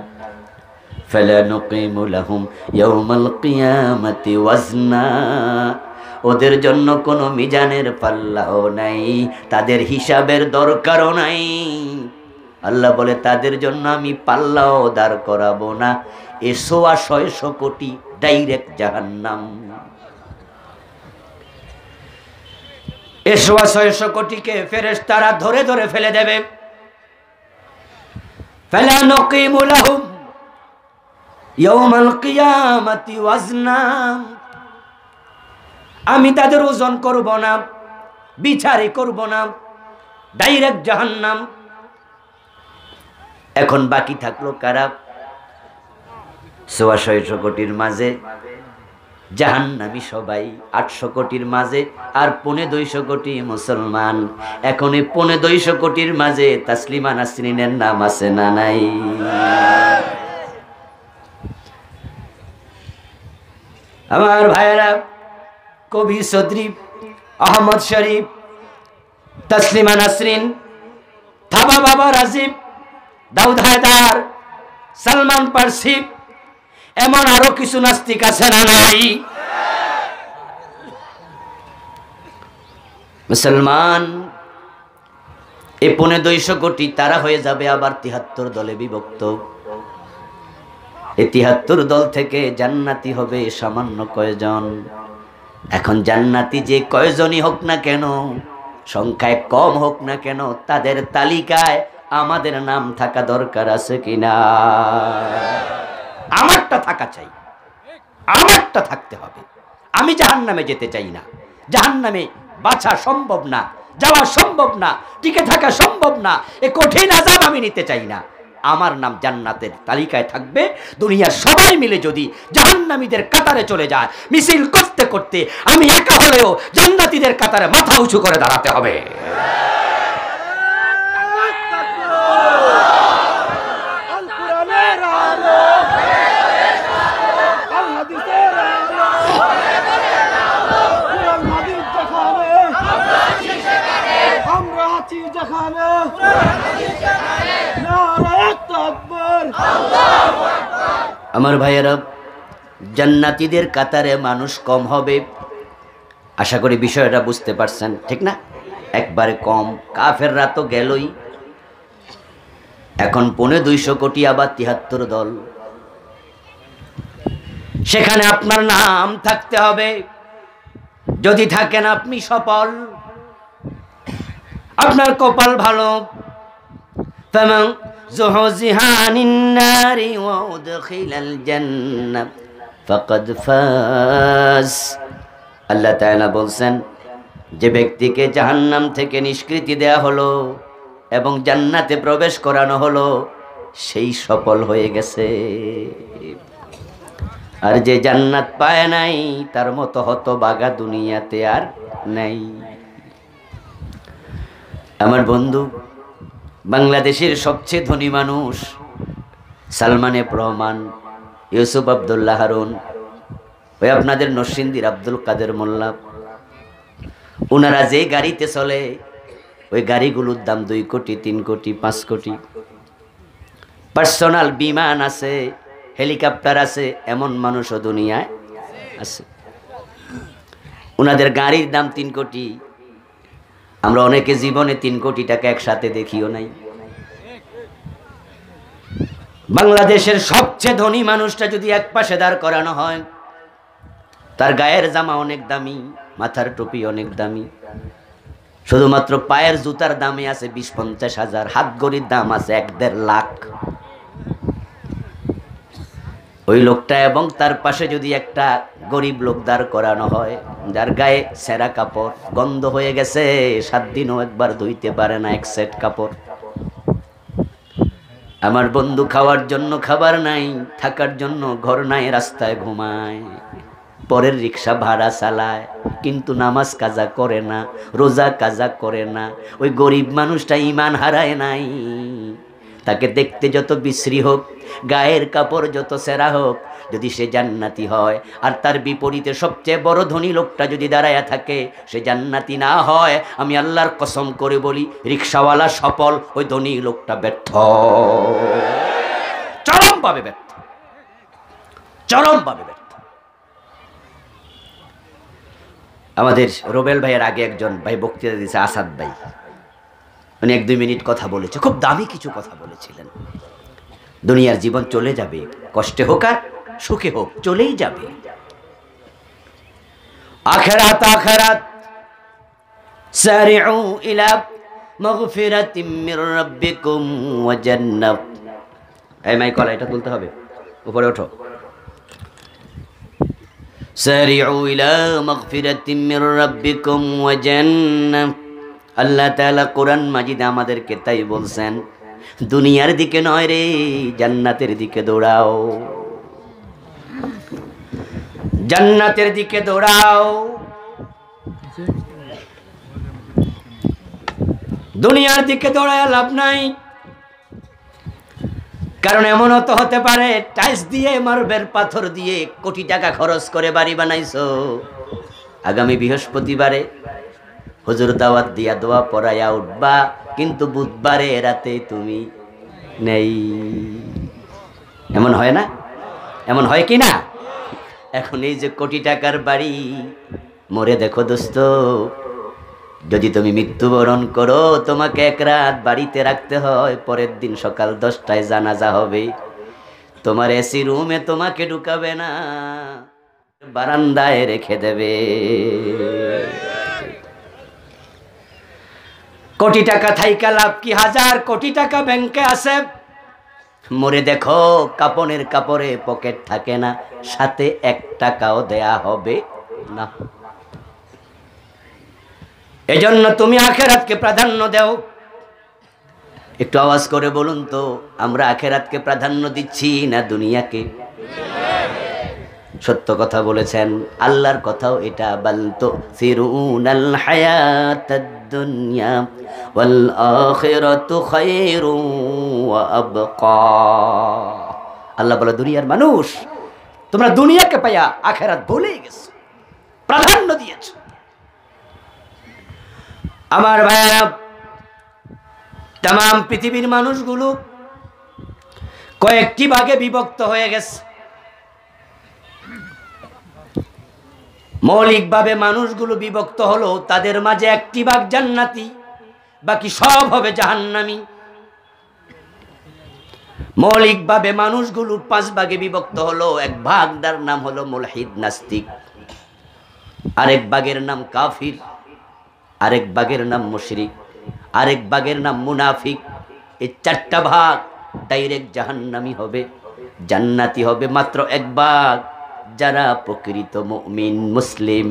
ফালা নুকিমু লাহুম ইয়াওমাল কিয়ামাতি ওয়াজনা, ওদের জন্য কোনো মিজানের পাল্লাও নাই, তাদের হিসাবের দরকারও নাই। আল্লাহ বলে তাদের জন্য আমি পাল্লাও দাঁড় করাবো না। 650 কোটি ডাইরেক্ট জাহান্নাম। 650 কোটিকে ফেরেশতারা ধরে ধরে ফেলে দেবে। ফালা নুকিমু লাহুম ইয়াওমাল কিয়ামাতি ওয়াজনা, আমি তাদের ওজন করব না, বিচারই করব না, ডাইরেক্ট জাহান্নাম। এখন বাকি থাকলো কারা? 650 কোটির মাঝে জাহান্নামী সবাই, 800 কোটির মাঝে আর 250 কোটি মুসলমান। এখন এই 250 কোটির মাঝে তাসলিমা নাসরিনের নাম আছে না নাই? আমার ভাইয়েরা, কবি চৌধুরী আহমদ শরীফ তাসলিমা নাসরিন, থাবা বাবা রাজীব, দাউদ হায়দার, সালমান পারসি, এমন আরো কিছু নাস্তিক আছে না নাই? মুসলমান এই 250 কোটি তারা হয়ে যাবে আবার 73 দলে বিভক্ত। এই 73 দল থেকে জান্নাতি হবে সামান্য কয়জন। এখন জান্নাতি যে কয়জনই হোক না কেন, সংখ্যায় কম হোক না কেন, তাদের তালিকায় আমাদের নাম থাকা দরকার আছে কিনা? আমারটা থাকা চাই, আমারটা থাকতে হবে। আমি জাহান্নামে যেতে চাই না, জাহান্নামে বাঁচা সম্ভব না, যাওয়া সম্ভব না, টিকে থাকা সম্ভব না, এ কঠিন আযাব আমি নিতে চাই না। আমার নাম জান্নাতের তালিকায় থাকবে। দুনিয়ার সবাই মিলে যদি জাহান্নামীদের কাতারে চলে যায়, মিছিল করতে করতে আমি একা হলেও জান্নাতীদের কাতারে মাথা উঁচু করে দাঁড়াতে হবে। আমার ভাইয়েরা, জান্নাতীদের কাতারে মানুষ কম হবে, আশা করি বিষয়টা বুঝতে পারছেন, ঠিক না? একবারে কম। কাফেররা তো গেলই, এখন 250 কোটি আবার 73 দল। সেখানে আপনার নাম থাকতে হবে। যদি থাকেন আপনি সফল, আপনার কপাল ভালো। ফামান যুহজিহা আনিন নারি ওয়া উদখিলাল জান্নাহ ফাকাদ ফাজ। আল্লাহ তাআলা বলেন, যে ব্যক্তিকে জাহান্নাম থেকে নিষ্কৃতি দেয়া হলো এবং জান্নাতে প্রবেশ করানো হলো, সেই সফল হয়ে গেছে। আর যে জান্নাত পায় নাই, তার মতো হতভাগা দুনিয়াতে আর নাই। আমার বন্ধু, বাংলাদেশের সবচেয়ে ধনী মানুষ সালমান এফ রহমান, ইউসুফ আব্দুল্লাহ হারুন, ওই আপনাদের নরসিংদীর আব্দুল কাদের মোল্লা, ওনারা যে গাড়িতে চলে, ওই গাড়িগুলোর দাম 2 কোটি, 3 কোটি, 5 কোটি। পার্সোনাল বিমান আছে, হেলিকপ্টার আছে, এমন মানুষও দুনিয়ায় আছে। ওনাদের গাড়ির দাম 3 কোটি। আমরা অনেকে জীবনে 3 কোটি টাকা একসাথে দেখিও নাই। বাংলাদেশের সবচেয়ে ধনী মানুষটা যদি এক পাশে দাঁড় করানো হয়, তার গায়ের জামা অনেক দামি, মাথার টুপি অনেক দামি, শুধুমাত্র পায়ের জুতার দামে আছে 20-50 হাজার, হাত ঘড়ির দাম আছে 1-1.5 লাখ। ওই লোকটা এবং তার পাশে যদি একটা গরিব লোক দাঁড় করানো হয়, যার গায়ে ছেঁড়া কাপড়, গন্ধ হয়ে গেছে, 7 দিনও একবার ধুইতে পারে না এক সেট কাপড়। আমার বন্ধু, খাওয়ার জন্য খাবার নাই, থাকার জন্য ঘর নাই, রাস্তায় ঘুমায়, পরের রিক্সা ভাড়া চালায়, কিন্তু নামাজ কাজা করে না, রোজা কাজা করে না। ওই গরিব মানুষটা ঈমান হারায় নাই। তাকে দেখতে যত বিশ্রী হোক, গায়ের কাপড় যত ছেঁড়া হোক, যদি সে জান্নাতি হয়, আর তার বিপরীতে সবচেয়ে বড় ধনী লোকটা যদি দাঁড়ায়া থাকে, সে জান্নাতি না হয়, আমি আল্লাহর কসম করে বলি, রিক্সাওয়ালা সফল, ওই ধনী লোকটা ব্যর্থ, চরমভাবে ব্যর্থ, চরমভাবে ব্যর্থ। আমাদের রোবেল ভাইয়ের আগে একজন ভাই বক্তৃতা দিয়েছে, আসাদ ভাই, উনি 1-2 মিনিট কথা বলেছে, খুব দামি কিছু কথা বলেছিলেন। দুনিয়ার জীবন চলে যাবে, কষ্টে হোক আর সুখে হোক, চলেই যাবে। আখিরাত আখিরাত, সারিউ ইলা মাগফিরাতিম মির রাব্বিকুম ওয়া জান্নাহ। এই মাইক কলা, এটা তুলতে হবে, উপরে ওঠো। সারিউ ইলা মাগফিরাতিম মির রাব্বিকুম ওয়া জান্নাহ। আল্লাহ তাআলা কোরআন মাজিদে আমাদেরকে তাই বলছেন, দুনিয়ার দিকে নয় রে, জান্নাতের দিকে দৌড়াও, জান্নাতের দিকে দৌড়াও। দুনিয়ার দিকে দৌড়ায় লাভ নাই, কারণ এমনও তো হতে পারে টাইলস দিয়ে, মার্বেল পাথর দিয়ে কোটি টাকা খরচ করে বাড়ি বানাইছো, আগামী বৃহস্পতিবারে হুজুর দাওয়াত দিয়া দোয়া পড়াইয়া উঠবা, কিন্তু বুধবারে রাতে তুমি নেই। এমন হয় না? এমন হয় কি না? এখন এই যে কোটি টাকার বাড়ি, মরে দেখো দোস্ত, যদি তুমি মৃত্যুবরণ করো, তোমাকে এক রাত বাড়িতে রাখতে হয়, পরের দিন সকাল 10টায় জানাজা হবে। তোমার এসি রুমে তোমাকে ঢুকাবে না, বারান্দায় রেখে দেবে। কোটি টাকা থাইকা লাভ কি? 1000 কোটি টাকা ব্যাংকে আছে, মরে দেখো কাপনের কাপড়ে পকেট থাকে না, সাথে 1 টাকাও দেয়া হবে না। এজন্য তুমি আখেরাতকে প্রাধান্য দাও। একটু আওয়াজ করে বলুন তো, আমরা আখেরাতকে প্রাধান্য দিচ্ছি না দুনিয়াকে? সত্য কথা বলেছেন, আল্লাহর কথাও এটা, বলতো সিরুনাল হায়াতাদ দুনিয়া ওয়াল আখিরাতু খায়রু ওয়া আবকা। আল্লাহ বলে, দুনিয়ার মানুষ, তোমরা দুনিয়াকে পাইয়া আখেরাত ভুলে গেছো, প্রাধান্য দিয়েছো। আমার ভাইরা, तमाम পৃথিবীর মানুষগুলো কয়েকটি ভাগে বিভক্ত হয়ে গেছে। মৌলিকভাবে মানুষগুলো বিভক্ত হলো, তাদের মাঝে একটি ভাগ জান্নাতি, বাকি সব হবে জাহান্নামী। মৌলিকভাবে মানুষগুলো 5 ভাগে বিভক্ত হলো। এক ভাগটার নাম হলো মুলহিদ নাস্তিক, আরেক ভাগের নাম কাফির, আরেক ভাগের নাম মুশরিক, আরেক ভাগের নাম মুনাফিক। এই 4টা ভাগ ডাইরেক্ট জাহান্নামী হবে, জান্নাতি হবে মাত্র 1 ভাগ, যারা প্রকৃত মুমিন মুসলিম।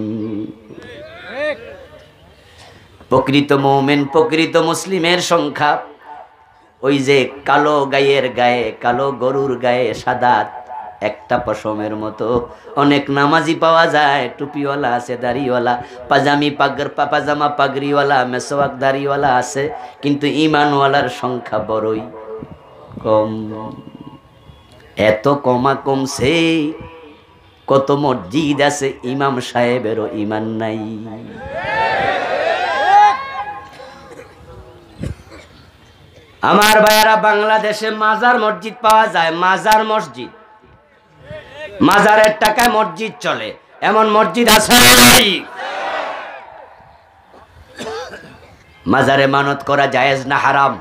প্রকৃত মুমিন প্রকৃত মুসলিমের সংখ্যা ওই যে কালো গায়ের গায়ে, কালো গরুর গায়ে সাদা একটা পশমের মতো। অনেক নামাজি পাওয়া যায়, টুপিওয়ালা আছে, দাড়িওয়ালা, পাজামা পাগড়িওয়ালা, মেসওয়াক দাড়িওয়ালা আছে, কিন্তু ইমানওয়ালার সংখ্যা বড়ই কম। এত কমছে, কত মসজিদ আছে, ইমাম সাহেবেরও ইমান নাই। আমার ভাইয়ারা, বাংলাদেশে মাজার মসজিদ পাওয়া যায়, মাজার মসজিদ, মাজারের টাকায় মসজিদ চলে, এমন মসজিদ আছে? মাজারে মানত করা জায়েজ না হারাম?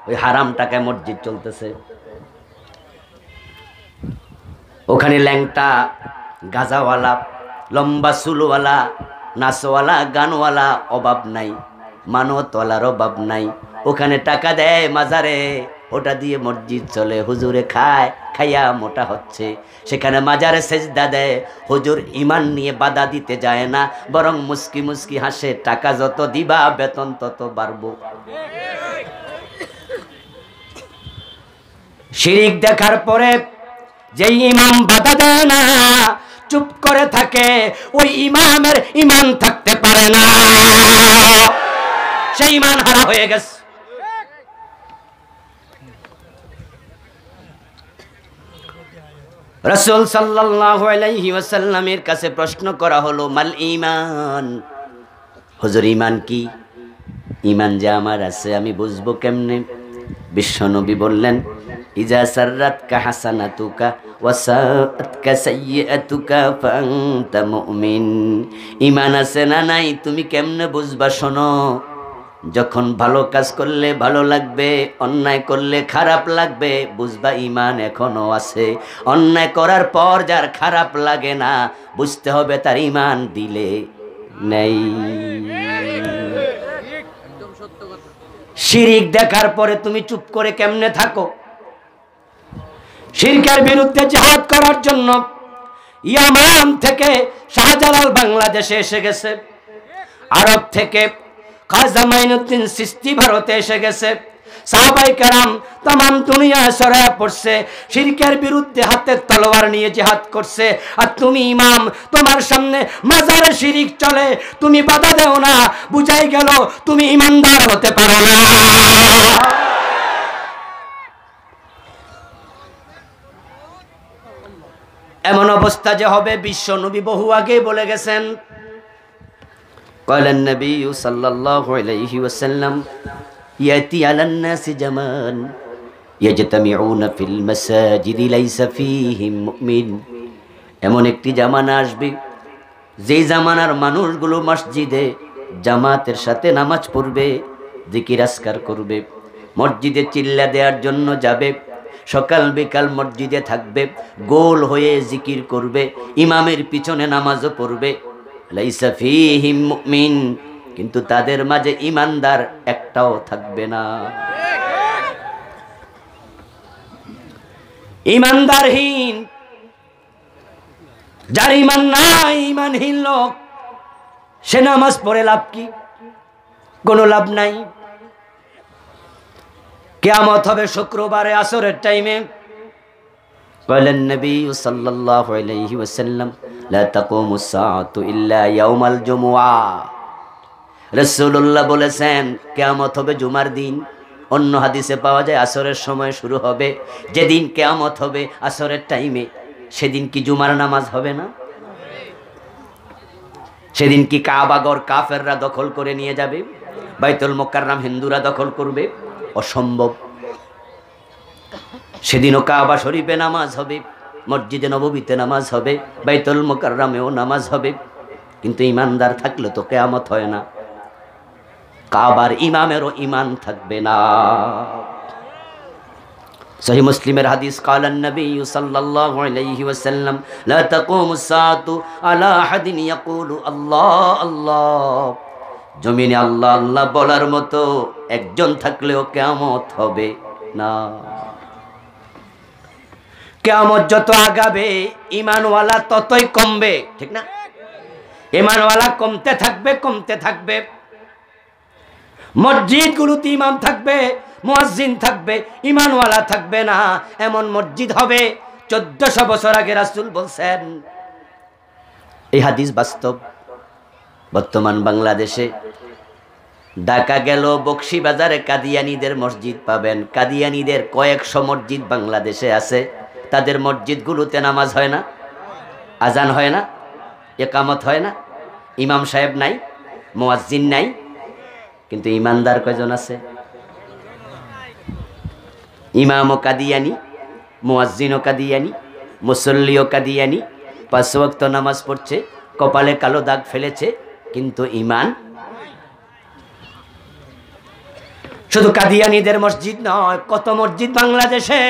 ওই হারাম টাকায় মসজিদ চলতেছে। ওখানে ল্যাংটা, গাজাওয়ালা, লম্বা চুলওয়ালা, নাচওয়ালা, গানওয়ালা অভাব নাই, মানতওয়ালার অভাব নাই। ওখানে টাকা দেয় মাজারে, ওটা দিয়ে মসজিদ চলে। হুজুরে খায়, খাইয়া মোটা হচ্ছে। সেখানে মাজারে সেজদা দেয়, হুজুর ইমান নিয়ে বাধা দিতে যায় না, বরং মুস্কি মুস্কি হাসে, টাকা যত দিবা বেতন তত বাড়বো। শিরিক দেখার পরে যেই ইমাম বাধা দেয় না, চুপ করে থাকে, ওই ইমামের ইমান থাকতে পারে না, সেই ইমান হারা হয়ে গেছে। রাসূল সাল্লাল্লাহু আলাইহি ওয়াসাল্লামের কাছে প্রশ্ন করা হলো, মাল ঈমান, হুজুর ইমান কি? ইমান যে আমার আছে আমি বুঝবো কেমনে? বিশ্বনবী বললেন, ইজা সাররাতকা হাসানাতুকা ওয়া সাআতকা সাইয়্যাতুকা ফাআনতা মুমিন। ইমান আছে না নাই তুমি কেমনে বুঝবা? শোনো, যখন ভালো কাজ করলে ভালো লাগবে, অন্যায় করলে খারাপ লাগবে, বুঝবা ইমান এখনো আছে। অন্যায় করার পর যার খারাপ লাগে না, বুঝতে হবে তার ইমান দিলে নেই। শিরিক দেখার পরে তুমি চুপ করে কেমনে থাকো? শিরকের বিরুদ্ধে জিহাদ করার জন্য ইয়ামান থেকে শাহজালাল বাংলাদেশে এসে গেছে, আরব থেকে খাজা মাইনুদ্দিন চিশতি ভারতে এসে গেছে, সাহাবায়ে কেরাম तमाम দুনিয়া ছড়ায় পড়ছে, শিরকের বিরুদ্ধে হাতে তলোয়ার নিয়ে জিহাদ করছে। আর তুমি ইমাম, তোমার সামনে মাজারে শিরিক চলে, তুমি বাধা দেও না, বুঝাই গেল তুমি ইমানদার হতে পারো না। এমন অবস্থা যে হবে, বিশ্ব নবী বহু আগে বলে গেছেন, قال النبي صلى الله عليه وسلم يأتي على الناس زمان يجتمعون في المساجد ليس فيهم مؤمن এমন একটি জামানা আসবে যেই জামানার মানুষগুলো মসজিদে জামাতের সাথে নামাজ পড়বে, জিকির আজকার করবে, মসজিদে চিল্লা দেওয়ার জন্য যাবে, সকাল বিকাল মসজিদে থাকবে, গোল হয়ে জিকির করবে, ইমামের পিছনে নামাজও পড়বে, লাইসা ফীহিম মুমিন, কিন্তু তাদের মাঝে ইমানদার একটাও থাকবে না। ইমানদারহীন, যার ইমান নাই, ইমানহীন লোক, সে নামাজ পড়ে লাভ কি? কোনো লাভ নাই। কিয়ামত হবে শুক্রবারে আসরের টাইমে। বলেন নবী সাল্লাল্লাহু আলাইহি ওয়াসাল্লাম, লা তাকুমুস সাআতু ইল্লা ইয়াউমাল জুমুআ। রাসূলুল্লাহ বলেছেন কিয়ামত হবে জুমার দিন। অন্য হাদিসে পাওয়া যায় আসরের সময় শুরু হবে। যেদিন কিয়ামত হবে আসরের টাইমে, সেদিন কি জুমার নামাজ হবে না? সেদিন কি কাবাগর কাফেররা দখল করে নিয়ে যাবে? বাইতুল মুকাররম হিন্দুরা দখল করবে? অসম্ভব। সেদিনও কাবা শরীফে নামাজ হবে, মসজিদে নববীতে নামাজ হবে, বাইতুল মুকাররমেও নামাজ হবে, কিন্তু ইমানদার থাকলে তো কিয়ামত হয় না। কাবার ইমামেরও ইমান থাকবে না। সহিহ মুসলিমের হাদিস, ক্বালা নবী সাল্লাল্লাহু আলাইহি ওয়াসাল্লাম, লা তাকুমুস সাআতু আলা আহাদিন ইয়াকুলু আল্লাহ আল্লাহ। জমিনে আল্লাহ আল্লাহ বলার মতো একজন থাকলেও কিয়ামত হবে না। কিয়ামত যত আগাবে ঈমানওয়ালা ততই কমবে, ঠিক না? ঈমানওয়ালা কমতে থাকবে, কমতে থাকবে। মসজিদগুলোতে ইমাম থাকবে, মুয়াজ্জিন থাকবে, ঈমানওয়ালা থাকবে না। এমন মসজিদ হবে 1400 বছর আগে রাসূল বলছেন। এই হাদিস বাস্তব। বর্তমান বাংলাদেশে ঢাকা গেল বকশীবাজারে কাদিয়ানীদের মসজিদ পাবেন। কাদিয়ানীদের কয়েকশো মসজিদ বাংলাদেশে আছে। তাদের মসজিদগুলোতে নামাজ হয় না, আজান হয় না, ইকামত হয় না, ইমাম সাহেব নাই, মুয়াজ্জিন নাই, কিন্তু ইমানদার কয়জন আছে? ইমামও কাদিয়ানী, মুয়াজ্জিনও কাদিয়ানী, মুসল্লিও কাদিয়ানী, 5 ওয়াক্ত নামাজ পড়ছে, কপালে কালো দাগ ফেলেছে, কিন্তু ইমান। শুধু কাদিয়ানীদের মসজিদ নয়, কত মসজিদ বাংলাদেশে।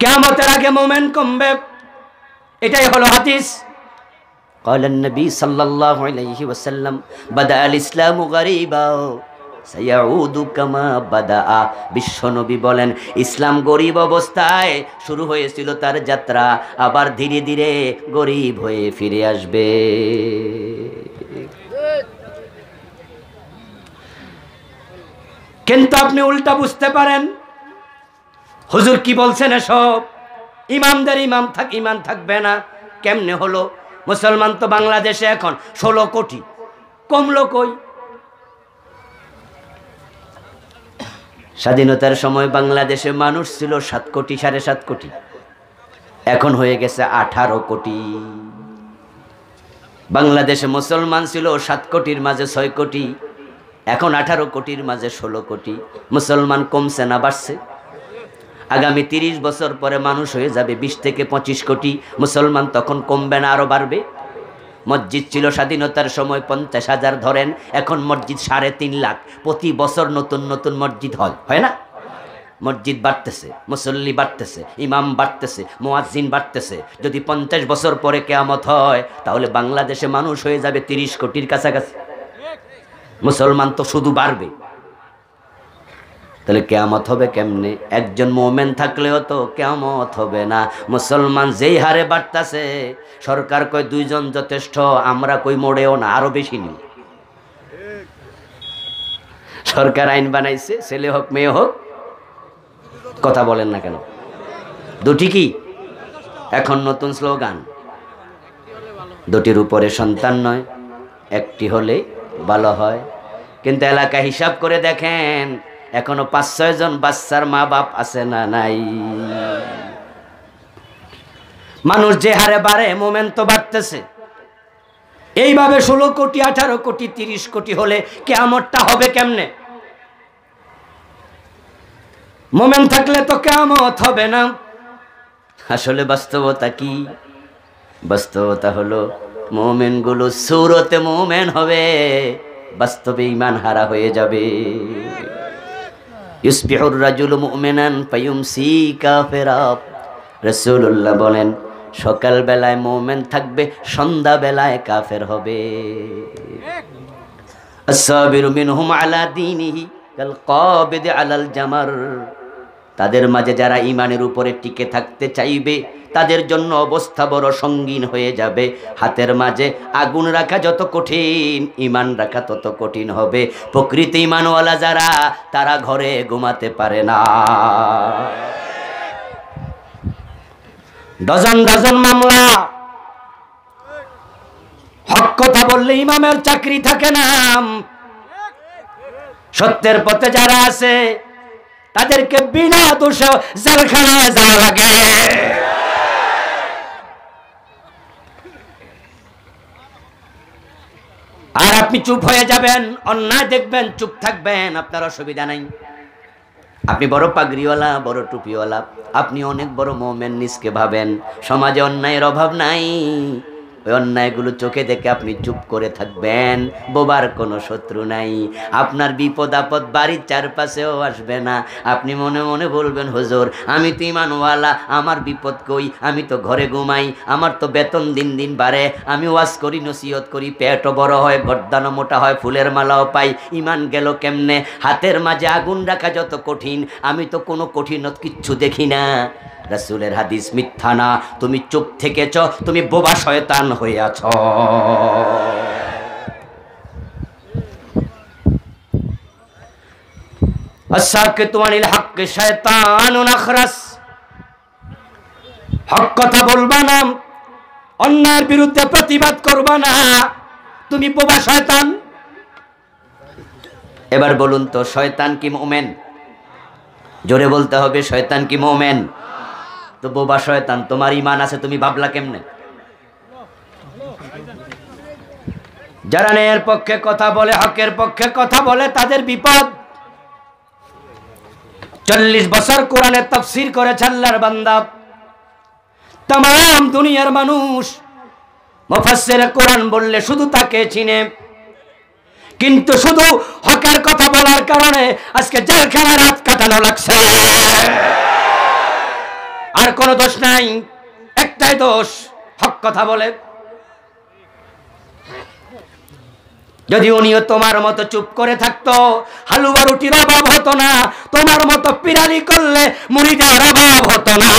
কিয়ামতের আগে মুমিন কমবে, এটাই হলো হাদিস। قال النبي صلى الله عليه وسلم بدأ الإسلام غريبا سيعود كما بدأ। বিশ্বনবী বলেন, ইসলাম গরিব অবস্থায় শুরু হয়েছিল তার যাত্রা, আবার ধীরে ধীরে গরিব হয়ে ফিরে আসবে। কিন্তু আপনি উল্টা বুঝতে পারেন, হুজুর কি বলছেন এসব? ইমামদের ইমান থাকবে না, কেমনে হলো? মুসলমান তো বাংলাদেশে এখন 16 কোটি, কমলো কই? স্বাধীনতার সময় বাংলাদেশে মানুষ ছিল 7 কোটি, 7.5 কোটি, এখন হয়ে গেছে 18 কোটি। বাংলাদেশে মুসলমান ছিল 7 কোটির মাঝে 6 কোটি, এখন 18 কোটির মাঝে 16 কোটি। মুসলমান কমছে না বাড়ছে? আগামী 30 বছর পরে মানুষ হয়ে যাবে 20 থেকে 25 কোটি। মুসলমান তখন কমবে না, আরো বাড়বে। মসজিদ ছিল স্বাধীনতার সময় 50,000 ধরেন, এখন মসজিদ 3.5 লাখ। প্রতি বছর নতুন নতুন মসজিদ হয় না? মসজিদ বাড়তেছে, মুসল্লি বাড়তেছে, ইমাম বাড়তেছে, মুয়াজ্জিন বাড়তেছে। যদি 50 বছর পরে কিয়ামত হয়, তাহলে বাংলাদেশে মানুষ হয়ে যাবে 30 কোটির কাছাকাছি। মুসলমান তো শুধু বাড়বে। তাহলে কিয়ামত হবে কেমনে? একজন মুমিন থাকলেও তো কিয়ামত হবে না। মুসলমান যেই হারে বাড়তাছে, সরকার কয় 2 জন যথেষ্ট, আমরা কই মোড়েও না, আরো বেশি নি। সরকার আইন বানাইছে, ছেলে হোক মেয়ে হোক, কথা বলেন না কেন? দুটি কি? এখন নতুন স্লোগান, 2টির উপরে সন্তান নয়, 1টি হলে ভালো হয়। কিন্তু এলাকা হিসাব করে দেখেন, এখনো 5-6 জন বাচ্চার মা বাপ আছে না নাই? মানুষ যে হারে বাড়ে, মোমেন তো বাড়তেছে। এইভাবে 16 কোটি 18 কোটি 30 কোটি হলে কিয়ামতটা হবে কেমনে? মোমেন থাকলে তো কিয়ামত হবে না। আসলে বাস্তবতা কি? বাস্তবতা হলো মুমিনগুলো সূরতে মুমিন হবে, বাস্তবে ঈমান হারা হয়ে যাবে। ইউসবিহুর রাজুলু মুমিনান ফায়ুমসি কাফিরা। রাসূলুল্লাহ বলেন সকাল বেলায় মুমিন থাকবে, সন্ধ্যা বেলায় কাফের হবে। আস-সাবিরু মিনহুম আলা দীনিহি কাল কাবিদ আলাল জামার। তাদের মাঝে যারা ঈমানের উপরে টিকে থাকতে চাইবে তাদের জন্য অবস্থা বড় সঙ্গীন হয়ে যাবে। হাতের মাঝে আগুন রাখা যত কঠিন, ঈমান রাখা তত কঠিন হবে। প্রকৃত ঈমানওয়ালা যারা, তারা ঘরে ঘুমাতে পারে না। ডজন ডজন মামলা, হক কথা বললে ইমামের চাকরি থাকে না। সত্যের পথে যারা আছে তাদেরকে বিনা দোষে জেলখানায় যাওয়া লাগে। আর আপনি চুপ হয়ে যাবেন, অন্যায় দেখবেন, চুপ থাকবেন, আপনার অসুবিধা নাই। আপনি বড় পাগড়িওয়ালা, বড় টুপিওয়ালা, আপনি অনেক বড় মোমেন, নিজকে ভাবেন সমাজে অন্যায়ের অভাব নাই। ওই অন্যায়গুলো চোখে দেখে আপনি চুপ করে থাকবেন। বোবার কোনো শত্রু নাই। আপনার বিপদ আপদ বাড়ির চারপাশেও আসবে না। আপনি মনে মনে বলবেন হুজুর আমি তো ঈমানওয়ালা, আমার বিপদ কই? আমি তো ঘরে ঘুমাই, আমার তো বেতন দিন দিন বাড়ে, আমি ওয়াজ করি, নসিহত করি, পেটও বড় হয়, গর্দানও মোটা হয়, ফুলের মালাও পাই, ঈমান গেল কেমনে? হাতের মাঝে আগুন রাখা যত কঠিন, আমি তো কোনো কঠিনত কিচ্ছু দেখি না। রাসূলের হাদিস মিথ্যা না। তুমি চুপ থেকেছ, তুমি বোবা শয়তান হয়ে আছো। আস-সাকিতু আনিল হাক্কি শায়তানুন আখরাস। হক কথা বলবা না, অন্যায়ের বিরুদ্ধে প্রতিবাদ করবা না, তুমি বোবা শয়তান। এবার বলুন তো শয়তান কি মুমিন? জোরে বলতে হবে, শয়তান কি মুমিন? তো বোবা শয়তান, তোমার ঈমান আছে, তুমি ভাবলা কেমনে? যারা ন্যায়ের পক্ষে কথা বলে, হকের পক্ষে কথা বলে, তাদের বিপদ। 40 বছর কোরআনের তাফসীর করেছে আল্লাহর বান্দা। तमाम দুনিয়ার মানুষ মুফাসসিরে কোরআন বললে শুধু তাকে চিনে, কিন্তু শুধু হকের কথা বলার কারণে আজকে জেলখানায় রাত কাটানো লাগছে। আর কোনো দোষ নাই, একটাই দোষ, হক কথা বলে। যদি উনিও তোমার মতো চুপ করে থাকতো, হালুয়া রুটির অভাব হতো না, তোমার মতো পিরালি করলে মুড়িদের অভাব হতো না।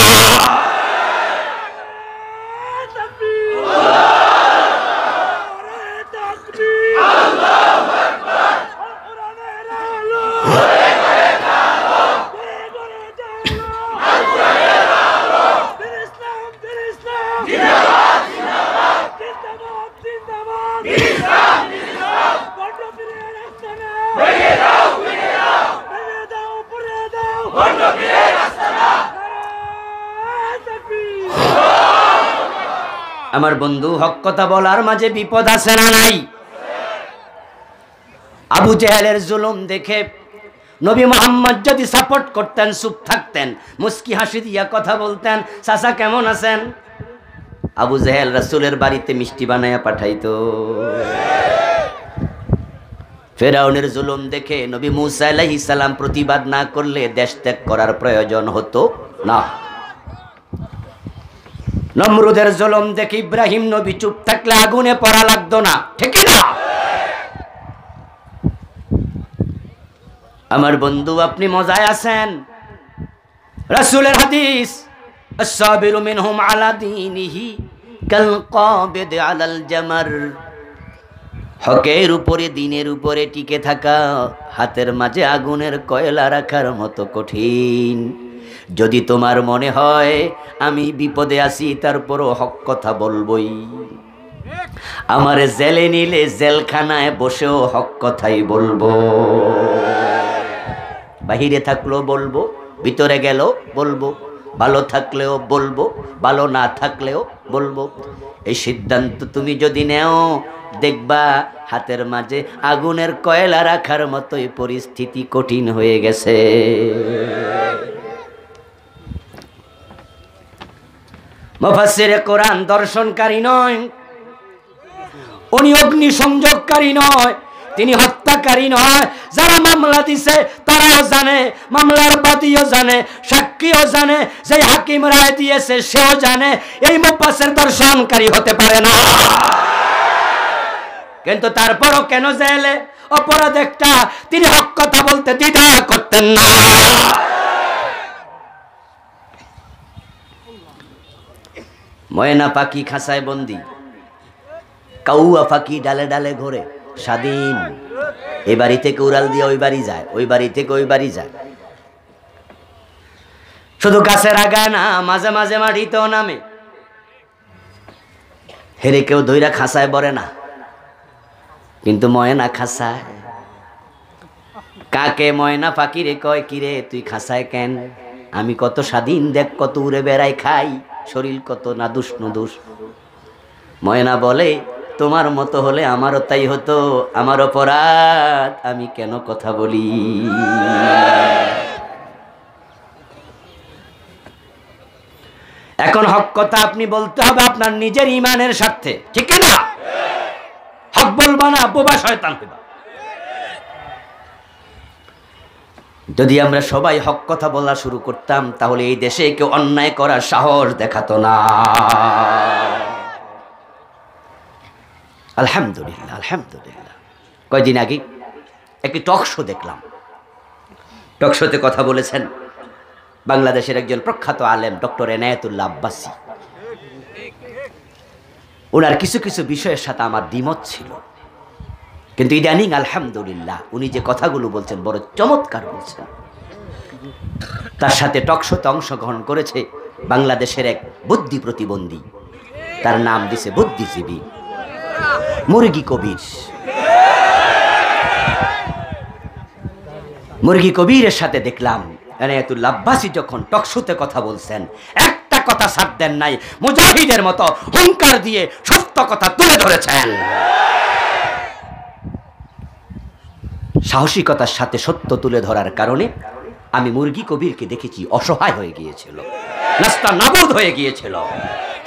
আমার বন্ধু, হক কথা বলার মাঝে বিপদ আছে না নাই? আবু জেহেলের জুলুম দেখে নবী মুহাম্মদ যদি সাপোর্ট করতেন, চুপ থাকতেন, মুস্কি হাসি দিয়া কথা বলতেন, চাচা কেমন আছেন, আবু জেহেল রাসূলের বাড়িতে মিষ্টি বানায়া পাঠাইতো। ফেরাউনের জুলুম দেখে নবী মূসা আলাইহিস সালাম প্রতিবাদ না করলে দেশ ত্যাগ করার প্রয়োজন হতো না। নমরুদের জুলুম দেখে ইব্রাহিম নবী চুপ থাকলে আগুনে পড়া লাগতো না, ঠিক না? আমার বন্ধু, আপনি মজায় আছেন। রাসূলের হাদিস, আস-সাবিরু মিনহুম আলা দীনিহি কাল কাবিদ আলাল জামার। হকের উপরে, দিনের উপরে টিকে থাকা হাতের মাঝে আগুনের কয়লা রাখার মতো কঠিন। যদি তোমার মনে হয় আমি বিপদে আছি, তারপরও হক কথা বলবই। আমারে জেলে নিলে জেলখানায় বসেও হক কথাই বলবো। বাহিরে থাকলো বলবো, ভিতরে গেল বলবো। ভালো থাকলেও বলবো, ভালো না থাকলেও বলবো। এই সিদ্ধান্ত তুমি যদি নেও, দেখবা হাতের মাঝে আগুনের কয়লা রাখার মতোই পরিস্থিতি কঠিন হয়ে গেছে। মুফাসসিরে কোরআন দর্শনকারী নয়, উনি অগ্নি সংযোগকারী নয়, তিনি হত্যাকারী নয়। যারা মামলা দিছে তারাও জানে, মামলার বাদীও জানে, সাক্ষীও জানে, যে হাকিম রায় দিয়েছে সেও জানে এই মুফাসসির দর্শনকারী হতে পারে না। কিন্তু তারপরও কেন জেলে? অপরাধ একটা, তিনি হক কথা বলতে দ্বিধা করতেন না। ময়না পাখি খাঁচায় বন্দি, কাউয়া পাখি ডালে ডালে ঘোরে, স্বাধীন। এই বাড়ি থেকে উড়াল দিয়ে ওই বাড়ি যায়, ওই বাড়ি থেকে ওই বাড়ি যায়। শুধু গাছের আগায় না, মাঝে মাঝে মাটিতেও নামে। হেরে কেউ ধইরা খাঁচায় বরে না, কিন্তু ময়না খাঁচায়। কাকে ময়না পাখিরে কয়, কিরে তুই খাঁচায় কেন? আমি কত স্বাধীন, দেখ কত উড়ে বেড়াই, খাই, শরীর কত নাদুস নুদুস। ময়না বলে, তোমার মতো হলে আমারও তাই হতো, আমার অপরাধ, আমি কেন কথা বলি। এখন হক কথা আপনি বলতে হবে আপনার নিজের ইমানের স্বার্থে, ঠিক না? হক বলবা না, বোবা শয়তান হইবা। যদি আমরা সবাই হক কথা বলা শুরু করতাম, তাহলে এই দেশে কেউ অন্যায় করার সাহস দেখাতো না। আলহামদুলিল্লাহ, আলহামদুলিল্লাহ। কয়দিন আগে একটি টক শো দেখলাম। টক শোতে কথা বলেছেন বাংলাদেশের একজন প্রখ্যাত আলেম ডক্টর এনায়েতুল্লাহ আব্বাসী। ওনার কিছু কিছু বিষয়ের সাথে আমার দ্বিমত ছিল, কিন্তু ইদানিং আলহামদুলিল্লাহ উনি যে কথাগুলো বলছেন বড় চমৎকার বলছেন। তার সাথে টক শোতে অংশগ্রহণ করেছে বাংলাদেশের এক বুদ্ধি প্রতিবন্ধী, তার নাম দিছে বুদ্ধিজীবী মুরগি কবির। মুরগি কবিরের সাথে দেখলাম এনায়েতুল্লাহ আব্বাসী যখন টক শোতে কথা বলছেন, একটা কথা ছাড় দেন নাই, মুজাহিদের মতো হুঙ্কার দিয়ে সত্য কথা তুলে ধরেছেন। সাহসিকতার সাথে সত্য তুলে ধরার কারণে আমি মুরগি কবিরকে দেখেছি অসহায় হয়ে গিয়েছিল, নাস্তা নাবুদ হয়ে গিয়েছিল।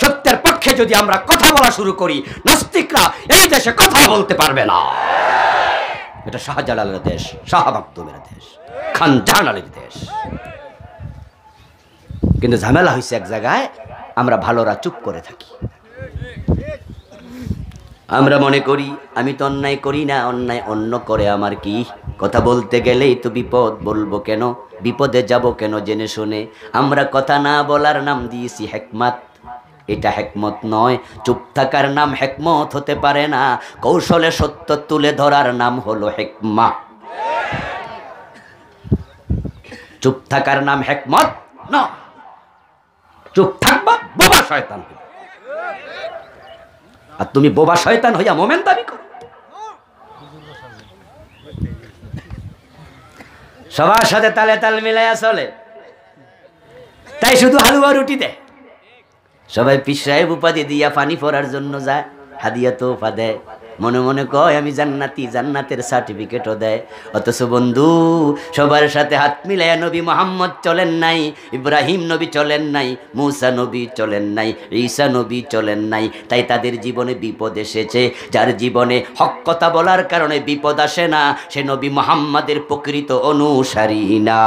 সত্যের পক্ষে যদি আমরা কথা বলা শুরু করি, নাস্তিকরা এই দেশে কথা বলতে পারবে না। এটা শাহজালালের দেশ, শাহ মাকদুমের দেশ, খান জাহানালের দেশ। কিন্তু ঝামেলা হয়েছে এক জায়গায়, আমরা ভালোরা চুপ করে থাকি। আমরা মনে করি আমি তো অন্যায় করি না, অন্যায় অন্য করে, আমার কি? কথা বলতে গেলেই তো বিপদ, বলবো কেন? বিপদে যাব কেন জেনে শুনে? আমরা কথা না বলার নাম দিয়েছি হিকমত। এটা হিকমত নয়, চুপ থাকার নাম হিকমত হতে পারে না। কৌশলে সত্য তুলে ধরার নাম হলো হিকমা। চুপ থাকার নাম হিকমত না। চুপ থাকবা, বোবা শয়তান। আর তুমি বোবা শয়তান হইয়া মোমেন দাবি করো। সবার সাথে তালে তাল মিলাইয়া চলে, তাই শুধু হালুয়া রুটি দেয়। সবাই পীর সাহেব উপাধি দিয়া পানি পড়ার জন্য যায়, হাদিয়া তোফা দেয়, মনে মনে কয় আমি জান্নাতি, জান্নাতের সার্টিফিকেটও দেয়। অথচ বন্ধু, সবার সাথে হাত মিলাইয়া নবী মুহাম্মদ চলেন নাই, ইব্রাহিম নবী চলেন নাই, মুসা নবী চলেন নাই, ঈসা নবী চলেন নাই। তাই তাদের জীবনে বিপদ এসেছে। যার জীবনে হক কথা বলার কারণে বিপদ আসে না, সে নবী মুহাম্মাদের প্রকৃত অনুসারী না।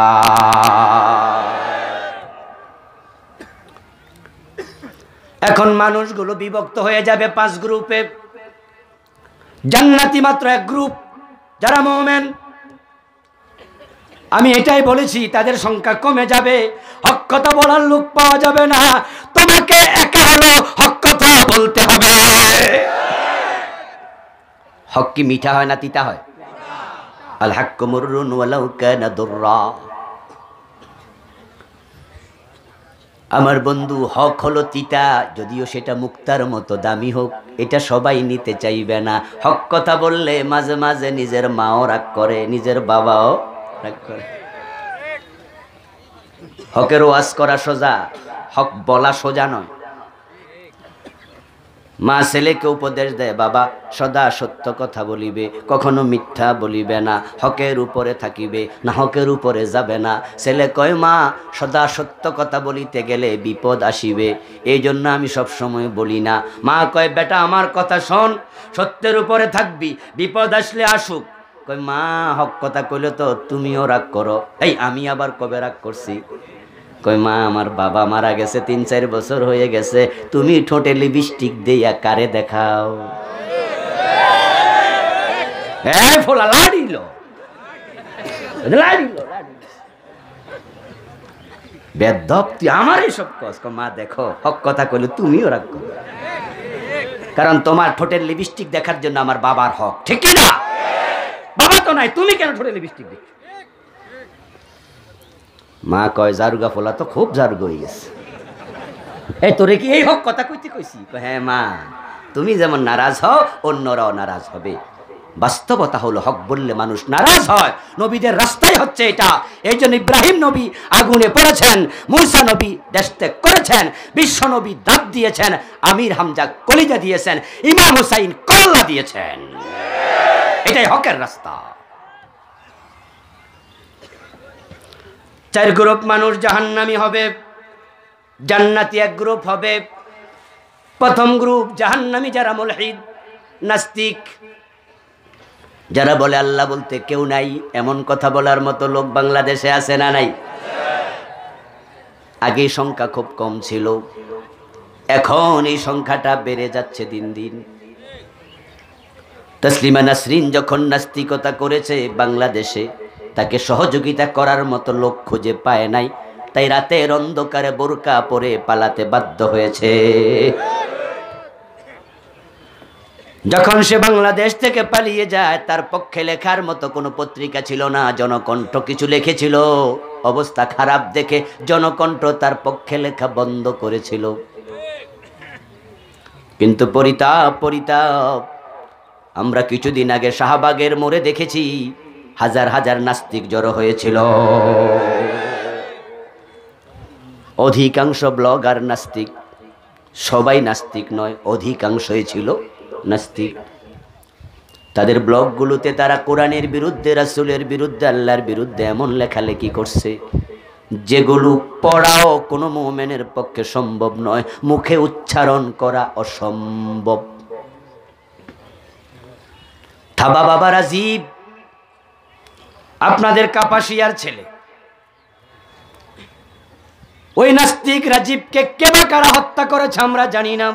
এখন মানুষগুলো বিভক্ত হয়ে যাবে 5 গ্রুপে। জান্নাতি মাত্র 1 গ্রুপ, যারা মুমিন। আমি এটাই বলেছি, তাদের সংখ্যা কমে যাবে, হক কথা বলার লোক পাওয়া যাবে না। তোমাকে একা হলো হক কথা বলতে হবে। হক কি মিঠা হয় না তিতা হয়? আল হাক্কু মুররুন ওয়ালাউ কানা দুররা। আমার বন্ধু, হক হলো তিতা, যদিও সেটা মুক্তার মতো দামি হোক, এটা সবাই নিতে চাইবে না। হক কথা বললে মাঝে মাঝে নিজের মাও রাগ করে, নিজের বাবাও রাগ করে। হকের ওয়াজ করা সোজা, হক বলা সোজা নয়। মা ছেলেকে উপদেশ দেয়, বাবা সদা সত্য কথা বলিবে, কখনো মিথ্যা বলিবে না, হকের উপরে থাকিবে, না হকের উপরে যাবে না। ছেলে কয়, মা সদা সত্য কথা বলিতে গেলে বিপদ আসিবে, এই জন্য আমি সবসময় বলি না। মা কয়, বেটা আমার কথা শোন, সত্যের উপরে থাকবি, বিপদ আসলে আসুক। কয়, মা হক কথা কইলে তো তুমিও রাগ করো। এই আমি আবার কবে রাগ করছি? কই, মা আমার বাবা মারা গেছে 3-4 বছর হয়ে গেছে, তুমি ঠোঁটে লিপস্টিক দিয়া কারে দেখাও? ফোলা লাড়িল বেদব, তুই আমার এসব কস। মা দেখো, হক কথা কইলে তুমিও রাগ করো, কারণ তোমার ঠোঁটের লিপস্টিক দেখার জন্য আমার বাবার হক, ঠিক না? বাবা তো নাই, তুমি কেন ঠোঁটে লিপস্টিক দেখো? মা কয়, জারুগা ফোলা তো খুব জারুগ হয়ে গেছে, এই তোরে কি এই হক কথা কইতে কইছি? হ্যাঁ মা, তুমি যেমন নারাজ হও অন্যরাও নারাজ হবে। বাস্তবতা হলো, হক বললে মানুষ নারাজ হয়, নবীদের রাস্তাই হচ্ছে এটা। এই জন্য ইব্রাহিম নবী আগুনে পড়েছেন, মূসা নবী দেশ ত্যাগ করেছেন, বিশ্ব নবী দাঁত দিয়েছেন, আমির হামজা কলিজা দিয়েছেন, ইমাম হুসাইন কল্লা দিয়েছেন। এটাই হকের রাস্তা। 4 গ্রুপ মানুষ জাহান্নামী হবে, জান্নাতি 1 গ্রুপ হবে। প্রথম গ্রুপ জাহান্নামী যারা মুলহিদ, নাস্তিক, যারা বলে আল্লাহ বলতে কেউ নাই। এমন কথা বলার মতো লোক বাংলাদেশে আছে না নাই? আগে সংখ্যা খুব কম ছিল, এখন এই সংখ্যাটা বেড়ে যাচ্ছে দিন দিন। তসলিমা নাসরিন যখন নাস্তিকতা করেছে বাংলাদেশে, তাকে সহযোগিতা করার মতো লোক খুঁজে পায় নাই, তাই রাতের অন্ধকারে বোরকা পরে পালাতে বাধ্য হয়েছে। যখন সে বাংলাদেশ থেকে পালিয়ে যায়, তার পক্ষে লেখার মতো কোনো পত্রিকা ছিল না। জনকণ্ঠ কিছু লিখেছিল, অবস্থা খারাপ দেখে জনকণ্ঠ তার পক্ষে লেখা বন্ধ করেছিল। কিন্তু পরিতাপ, আমরা কিছুদিন আগে শাহবাগের মোড়ে দেখেছি হাজার হাজার নাস্তিক জড়ো হয়েছিল। অধিকাংশ ব্লগার নাস্তিক, সবাই নাস্তিক নয়, অধিকাংশই ছিল নাস্তিক। তাদের ব্লগগুলোতে তারা কোরআনের বিরুদ্ধে, রাসূলের বিরুদ্ধে, আল্লাহর বিরুদ্ধে এমন লেখালেখি করছে যেগুলো পড়াও কোনো মুমিনের পক্ষে সম্ভব নয়, মুখে উচ্চারণ করা অসম্ভব। থাবা বাবা রাজীব আপনাদের কাপাসিয়ার ছেলে, ওই নাস্তিক রাজীবকে কে বা কারা হত্যা করেছে আমরা জানি না।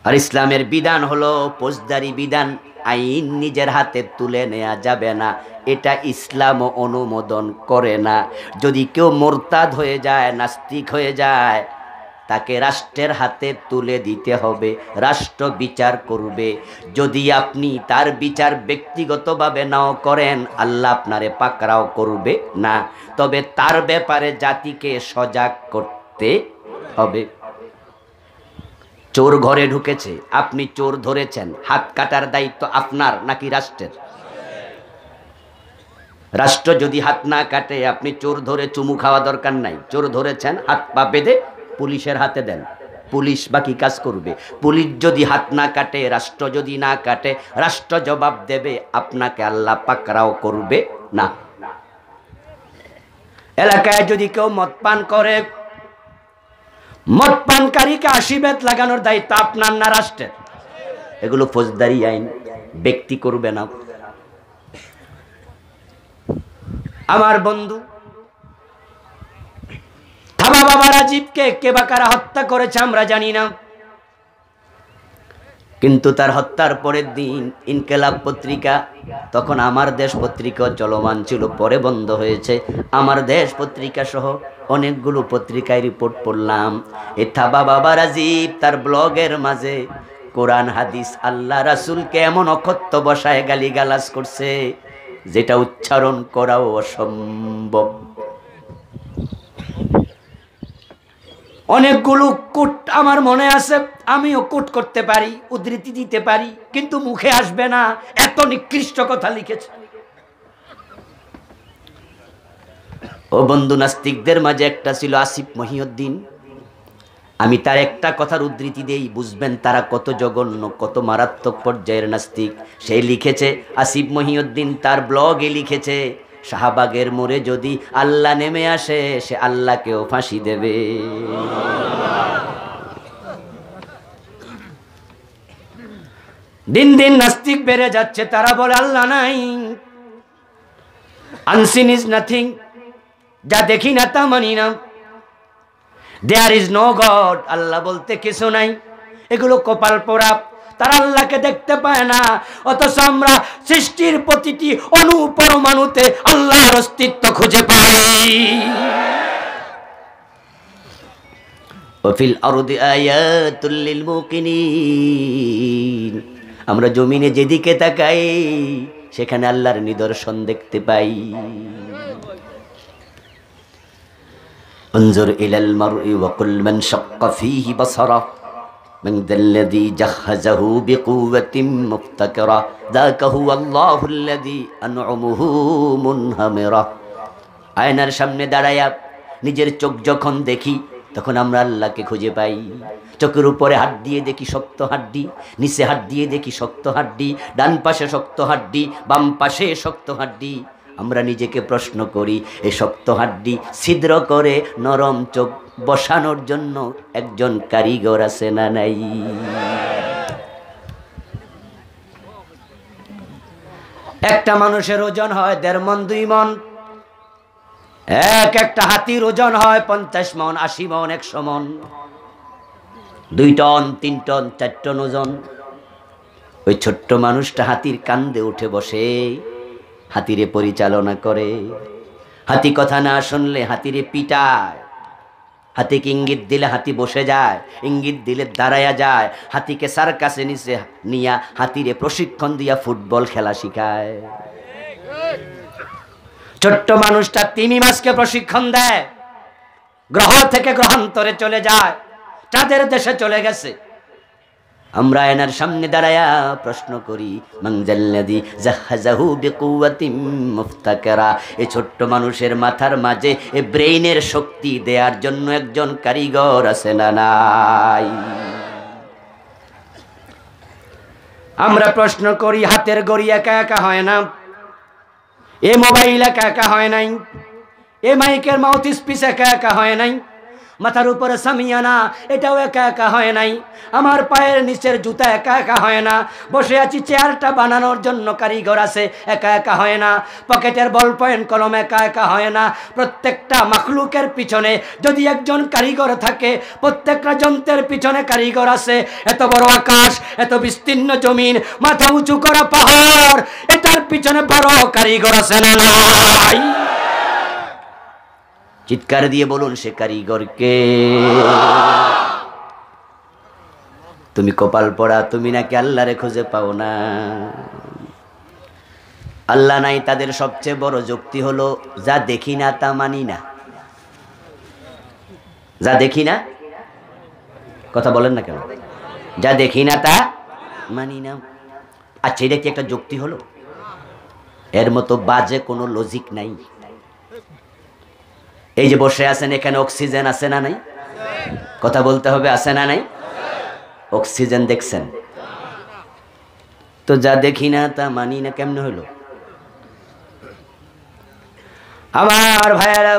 আর ইসলামের বিধান হলো ফৌজদারি বিধান, আইন নিজের হাতে তুলে নেওয়া যাবে না, এটা ইসলাম অনুমোদন করে না। যদি কেউ মোরতাদ হয়ে যায়, নাস্তিক হয়ে যায়, তাকে রাষ্ট্রের হাতে তুলে দিতে হবে, রাষ্ট্র বিচার করবে। যদি আপনি তার বিচার ব্যক্তিগতভাবে নাও করেন, আল্লাহ আপনারে পাকড়াও করবে না, তবে তার ব্যাপারে জাতিকে সজাগ করতে হবে। চোর ঘরে ঢুকেছে, আপনি চোর ধরেছেন, হাত কাটার দায়িত্ব আপনার নাকি রাষ্ট্রের? রাষ্ট্র যদি হাত না কাটে, আপনি চোর ধরে চুমু খাওয়া দরকার নাই। চোর ধরেছেন, হাত পা বেঁধে পুলিশের হাতে দেন, পুলিশ বাকি কাজ করবে। পুলিশ যদি হাত না কাটে, রাষ্ট্র যদি না কাটে, রাষ্ট্র জবাব দেবে, আপনাকে আল্লাহ পাকড়াও করবে না। এলাকায় যদি কেউ মদ পান করে, মদ পানকারীকে 80 বেত লাগানোর দায়িত্ব আপনার না রাষ্ট্রের? এগুলো ফৌজদারি আইন, ব্যক্তি করবে না। আমার বন্ধু, থাবা বাবা রাজীবকে কে বা কারা হত্যা করেছে আমরা জানি না, কিন্তু তার হত্যার পরের দিন ইনকিলাব পত্রিকা, তখন আমার দেশ পত্রিকা চলমান ছিল, পরে বন্ধ হয়েছে, আমার দেশ পত্রিকা সহ অনেকগুলো পত্রিকায় রিপোর্ট পড়লাম। এ থাবা বাবা রাজীব তার ব্লগের মাঝে কোরআন হাদিস, আল্লাহ রাসূলকে এমন অকথ্য ভাষায় গালিগালাজ করছে যেটা উচ্চারণ করাও অসম্ভব। অনেকগুলো কোট আমার মনে আছে, আমিও কোট করতে পারি, উদ্ধৃতি দিতে পারি, কিন্তু মুখে আসবে না, এত নিকৃষ্ট কথা লিখেছে। ও বন্ধু, নাস্তিকদের মাঝে একটা ছিল আসিফ মহিউদ্দিন। আমি তার একটা কথার উদ্ধৃতি দেই, বুঝবেন তারা কত জঘন্য, কত মারাত্মক পর্যায়ের নাস্তিক। সে লিখেছে, আসিফ মহিউদ্দিন তার ব্লগে লিখেছে, শাহবাগের মোড়ে যদি আল্লাহ নেমে আসে, সে আল্লাহকেও ফাঁসি দেবে। দিন দিন নাস্তিক বেড়ে যাচ্ছে, তারা বলে আল্লাহ নাই, আনসিন ইজ নাথিং, যা দেখি না তা মানি না, দেয়ার ইজ নো গড, আল্লাহ বলতে কিছু নাই। এগুলো কপাল পোড়া, তারা আল্লাহকে দেখতে পায় না, অথচ আমরা সৃষ্টির প্রতিটি অণু পরমাণুতে আল্লাহর অস্তিত্ব খুঁজে পাই। ওয়াফিল আরদি আয়াতুল লিল মুকিনিন, আমরা জমিনে যেদিকে তাকাই সেখানে আল্লাহর নিদর্শন দেখতে পাই। انظر إلى المرء وقل من شق فيه بصره من ذا الذي جهزه بقوة مفتكرة ذاك هو الله الذي أنعمه منهمرة। আয়নার সামনে দাঁড়ায়া নিজের চোখ যখন দেখি, তখন আমরা আল্লাহকে খুঁজে পাই। চোখের উপরে হাত দিয়ে দেখি শক্ত হাড্ডি, নিচে হাত দিয়ে দেখি শক্ত হাড্ডি, ডান পাশে শক্ত হাড্ডি, বাম পাশে শক্ত হাড্ডি। আমরা নিজেকে প্রশ্ন করি, এই শক্ত হাড্ডি ছিদ্র করে নরম চোখ বসানোর জন্য একজন কারিগর আছে না নাই? একটা মানুষের ওজন হয় 1.5 মণ 2 মণ, একটা হাতির ওজন হয় 50 মণ 80 মণ 100 মণ, 2 টন 3 টন 4 টন ওজন। ওই ছোট্ট মানুষটা হাতির কান্দে উঠে বসে, হাতিরে পরিচালনা করে। হাতি কথা না শুনলে হাতিরে পিটায়, হাতিকে ইঙ্গিত দিলে হাতি বসে যায়, ইঙ্গিত দিলে দাঁড়ায়া যায়। হাতিকে সার্কাসে নিচে নিয়া হাতিরে প্রশিক্ষণ দিয়া ফুটবল খেলা শিখায়। ছোট্ট মানুষটা তিমি মাছকে প্রশিক্ষণ দেয়, গ্রহ থেকে গ্রহান্তরে চলে যায়, চাঁদের দেশে চলে গেছে। আমরা আয়নার সামনে দাঁড়ায়া প্রশ্ন করি, মান যাল্লাযী জাহ্হাযাহু বিকুওয়াতিন মুফতাকারা। এই ছোট্ট মানুষের মাথার মাঝে এই ব্রেইনের শক্তি দেওয়ার জন্য একজন কারিগর আছে না নাই? আমরা প্রশ্ন করি, হাতের গড়ি একা একা হয় না, এ মোবাইল একা একা হয় নাই, এ মাইকের মাউথপিস একা একা হয় নাই, মাথার উপরে সামিয়ানা এটাও একা একা হয় নাই, আমার পায়ের নিচের জুতা একা একা হয় না, বসে আছি চেয়ারটা বানানোর জন্য কারিগর আছে, একা একা হয় না, পকেটের বল পয়েন্ট কলম একা একা হয় না। প্রত্যেকটা মাখলুকের পিছনে যদি একজন কারিগর থাকে, প্রত্যেকটা যন্ত্রের পিছনে কারিগর আছে। এত বড় আকাশ, এত বিস্তীর্ণ জমিন, মাথা উঁচু করা পাহাড়, এটার পিছনে বড় কারিগর আছে না নাই? চিৎকার দিয়ে বলুন, সে কারিগরকে। তুমি কপাল পড়া, তুমি নাকি আল্লাহরে খুঁজে পাও না। আল্লাহ নাই, তাদের সবচেয়ে বড় যুক্তি হলো, যা দেখি না তা মানি না। যা দেখি না, কথা বলেন না কেন? যা দেখি না তা মানি না। আচ্ছা, এটা কি একটা যুক্তি হলো? এর মতো বাজে কোনো লজিক নাই। এই যে বসে আছেন, এখানে অক্সিজেন আছে না নাই? কথা বলতে হবে, আছে না নাই? অক্সিজেন দেখছেন তো? যা দেখি না তা মানি না কেমনে হইল? আমার ভাইয়ারা,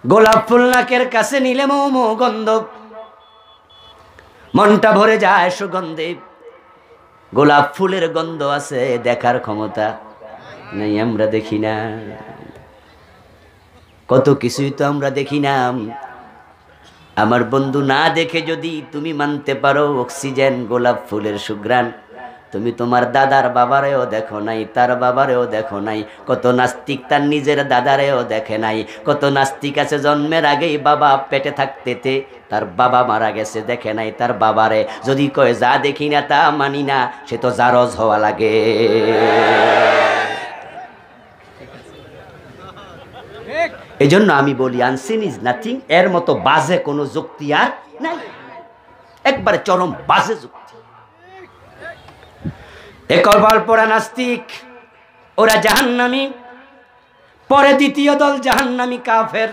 গোলাপ ফুল নাকের কাছে নিলে মৌ গন্ধ, মনটা ভরে যায় সুগন্ধে। গোলাপ ফুলের গন্ধ আছে, দেখার ক্ষমতা নাই, আমরা দেখি না। কত কিছুই তো আমরা দেখি না। আমার বন্ধু, না দেখে যদি তুমি মানতে পারো অক্সিজেন গোলাপ ফুলের সুঘ্রাণ, তুমি তোমার দাদার বাবারেও দেখো নাই, তার বাবারেও দেখো নাই। কত নাস্তিক তার নিজের দাদারেও দেখে নাই। কত নাস্তিক আছে জন্মের আগেই বাবা পেটে থাকতে তার বাবা মারা গেছে, দেখে নাই তার বাবারে। যদি কয় যা দেখি না তা মানি না, সে তো জারজ হওয়া লাগে। এই জন্য আমি বলি, আনসিন ইজ নাথিং, এর মতো বাজে কোনো যুক্তি আর নাই। একবারে চরম বাজে যুক্তি। একবার পড়া নাস্তিক, ওরা জাহান্নামী, পরে দ্বিতীয় দল জাহান্নামী কাফের।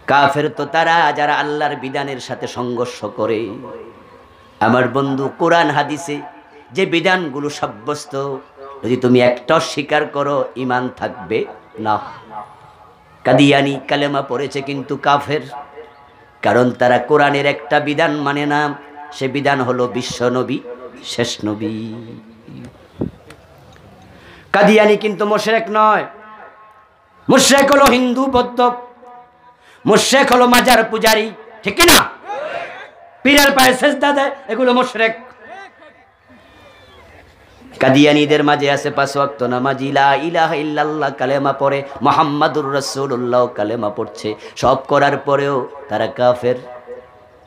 কাফের তো তারা যারা আল্লাহর বিধানের সাথে সংঘর্ষ করে। আমার বন্ধু, কোরআন হাদিসে যে বিধানগুলো সাব্যস্ত, যদি তুমি একটা স্বীকার করো ঈমান থাকবে না। কাদিয়ানি কালেমা পড়েছে কিন্তু কাফের, কারণ তারা কোরআনের একটা বিধান মানে না। সে বিধান হলো বিশ্ব নবী, শেষ নবী। কাদিয়ানি কিন্তু মুশরিক নয়। মুশরিক হলো হিন্দু বৌদ্ধ, মুশরিক হলো মাজার পূজারী, ঠিক না? পীরের পায়ে সেজদা দেয়, এগুলো মুশরিক। কাদিয়ানীদের মাঝে আছে 5 ওয়াক্ত নামাজি, লা ইলাহা ইল্লাল্লাহ কালেমা পড়ে, মুহাম্মাদুর রাসূলুল্লাহ কালেমা পড়ছে। সব করার পরেও তারা কাফের,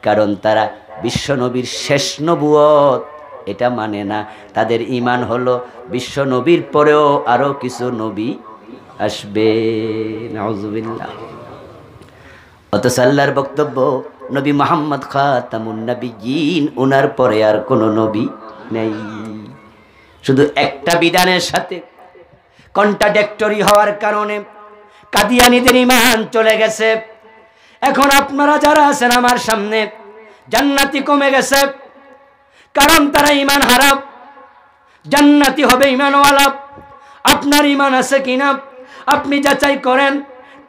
কারণ তারা বিশ্ব নবীর শেষ নবুয়ত এটা মানে না। তাদের ঈমান হলো বিশ্ব নবীর পরেও আরো কিছু নবী আসবে। নাউযুবিল্লাহ। অথচ আল্লাহর বক্তব্য, নবী মুহাম্মদ খাতামুন নবিয়্যিন, ওনার পরে আর কোনো নবী নেই। শুধু একটা বিধানের সাথে কন্ট্রাডিক্টরি হওয়ার কারণে কাদিয়ানীদের ঈমান চলে গেছে। এখন আপনারা যারা আছেন আমার সামনে, জান্নাতি কমে গেছে, কারণ তারা ঈমান হারাম। জান্নাতি হবে ঈমানওয়ালা। আপনার ঈমান আছে কিনা আপনি যাচাই করেন।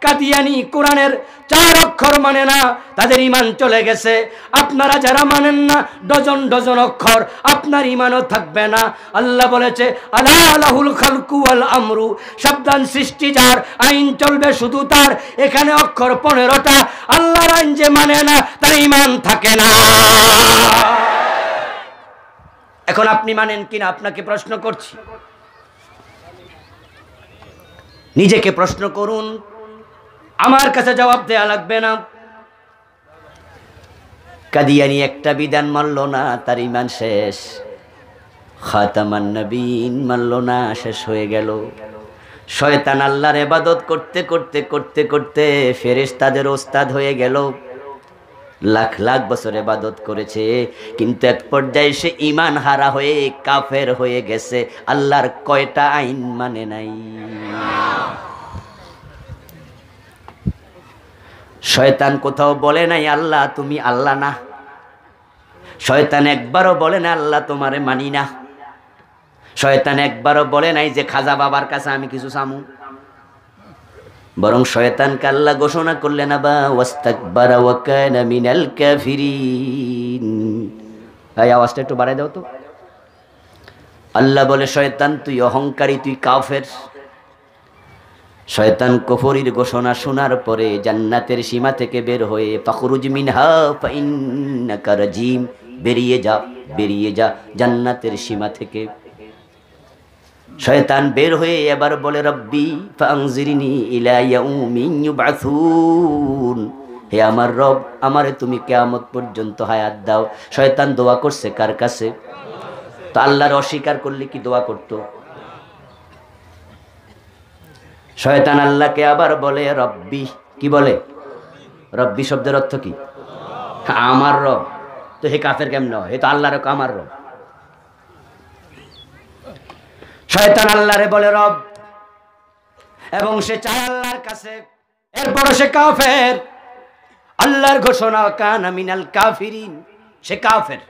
কাদিয়ানী কোরআনের 4 অক্ষর মানে না, তাদের ঈমান চলে গেছে। আপনারা যারা মানেন না ডজন ডজন অক্ষর, আপনার ঈমানও থাকবে না। আল্লাহ বলেছে, আলা লাহুল খালকু ওয়াল আমরু, সাবধান, সৃষ্টি যার, আইন চলবে শুধু তার। এখানে অক্ষর 15টা। আল্লাহর আইন যে মানে না তার ঈমান থাকে না। এখন আপনি মানেন কিনা আপনাকে প্রশ্ন করছি, নিজেকে প্রশ্ন করুন, আমার কাছে জবাব দেয়া লাগবে না। কাদিয়ানী একটা বিধান মানল না, তার ঈমান শেষ। খাতামান নবীন মানল না, শেষ হয়ে গেল। শয়তান আল্লাহর ইবাদত করতে করতে করতে করতে ফেরেশতাদের ওস্তাদ হয়ে গেল। লাখ লাখ বছর ইবাদত করেছে, কিন্তু এক পর্যায়ে সে ঈমান হারা হয়ে কাফের হয়ে গেছে। আল্লাহর কয়টা আইন মানে নাই। শয়তান কোথাও বলে নাই আল্লাহ তুমি আল্লাহ না। শয়তান একবারও বলে না আল্লাহ তোমারে মানি না। শয়তান একবারও বলে নাই যে খাজা বাবার কাছে আমি কিছু চামু। বরং শয়তানকে আল্লাহ ঘোষণা করলেন, আবা ওয়াস্তাকবারা ওয়া কানা মিনাল কাফিরিন। এই আওয়াজটা একটু বাড়াই দাও তো। আল্লাহ বলে, শয়তান তুই অহংকারী, তুই কাফের। শয়তান কুফরির ঘোষণা শোনার পরে জান্নাতের সীমা থেকে বের হয়ে ফাখরুজ মিনহা ফাইন্নাকা রাজিম, বেরিয়ে যা, বেরিয়ে যা জান্নাতের সীমা থেকে। শয়তান বের হয়ে এবার বলে, রব্বি ফানজিরনি ইলা ইয়াউমিন ইউবআসুন, হে আমার রব, আমারে তুমি কিয়ামত পর্যন্ত হায়াত দাও। শয়তান দোয়া করছে কার কাছে? তো আল্লাহর অস্বীকার করলে কি দোয়া করতো? শয়তান আল্লাহকে আবার বলে রব্বি। কি বলে? রব্বি শব্দের অর্থ কি? আমার রব। তো হে কাফের কেমন হয়? হে তো আল্লাহর আমার রব। শয়তান আল্লাহরে বলে রব, এবং সে চায় আল্লাহর কাছে। এরপর সে কাফের। আল্লাহর ঘোষণা কানা মিনাল কাফিরিন, সে কাফের।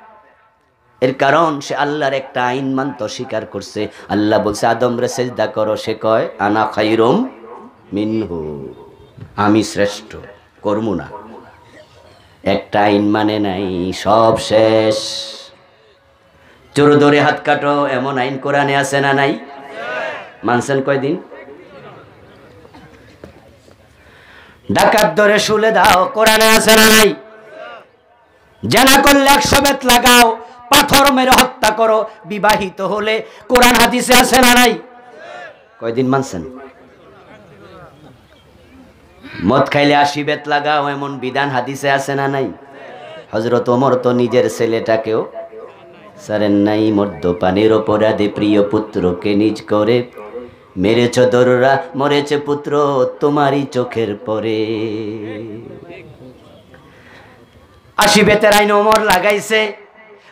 এর কারণ সে আল্লাহর একটা আইন মানতে অস্বীকার করছে। আল্লাহ বলছে আদমরে সেজদা করো, সে কয় আনা খাইরুম মিনহু, আমি শ্রেষ্ঠ, করমু না। একটা আইন মানে নাই, সব শেষ। চোর ধরে হাত কাটো, এমন আইন কোরআনে আছে না নাই? মানছেন কয়দিন? ডাকাত ধরে শুলে দাও, কোরআনে আছে না নাই? জানা করলে 100 বেত লাগাও, পাথর মেরে হত্যা করো, বিবাহিত হলে কোরআন হাদিসে আছে না নাই? কয়দিন মানছেন? মদ খাইলে 80 বেত লাগাও, এমন বিধান হাদিসে আছে না নাই? হযরত ওমর তো নিজের ছেলেটাকেও ছাড়েন নাই। মদ্যপানের অপরাধে প্রিয় পুত্রকে নিজ করে মেরেছ দররা, মরেছে পুত্র তোমারই চোখের পরে। 80 বেতের আইন ওমর লাগাইছে,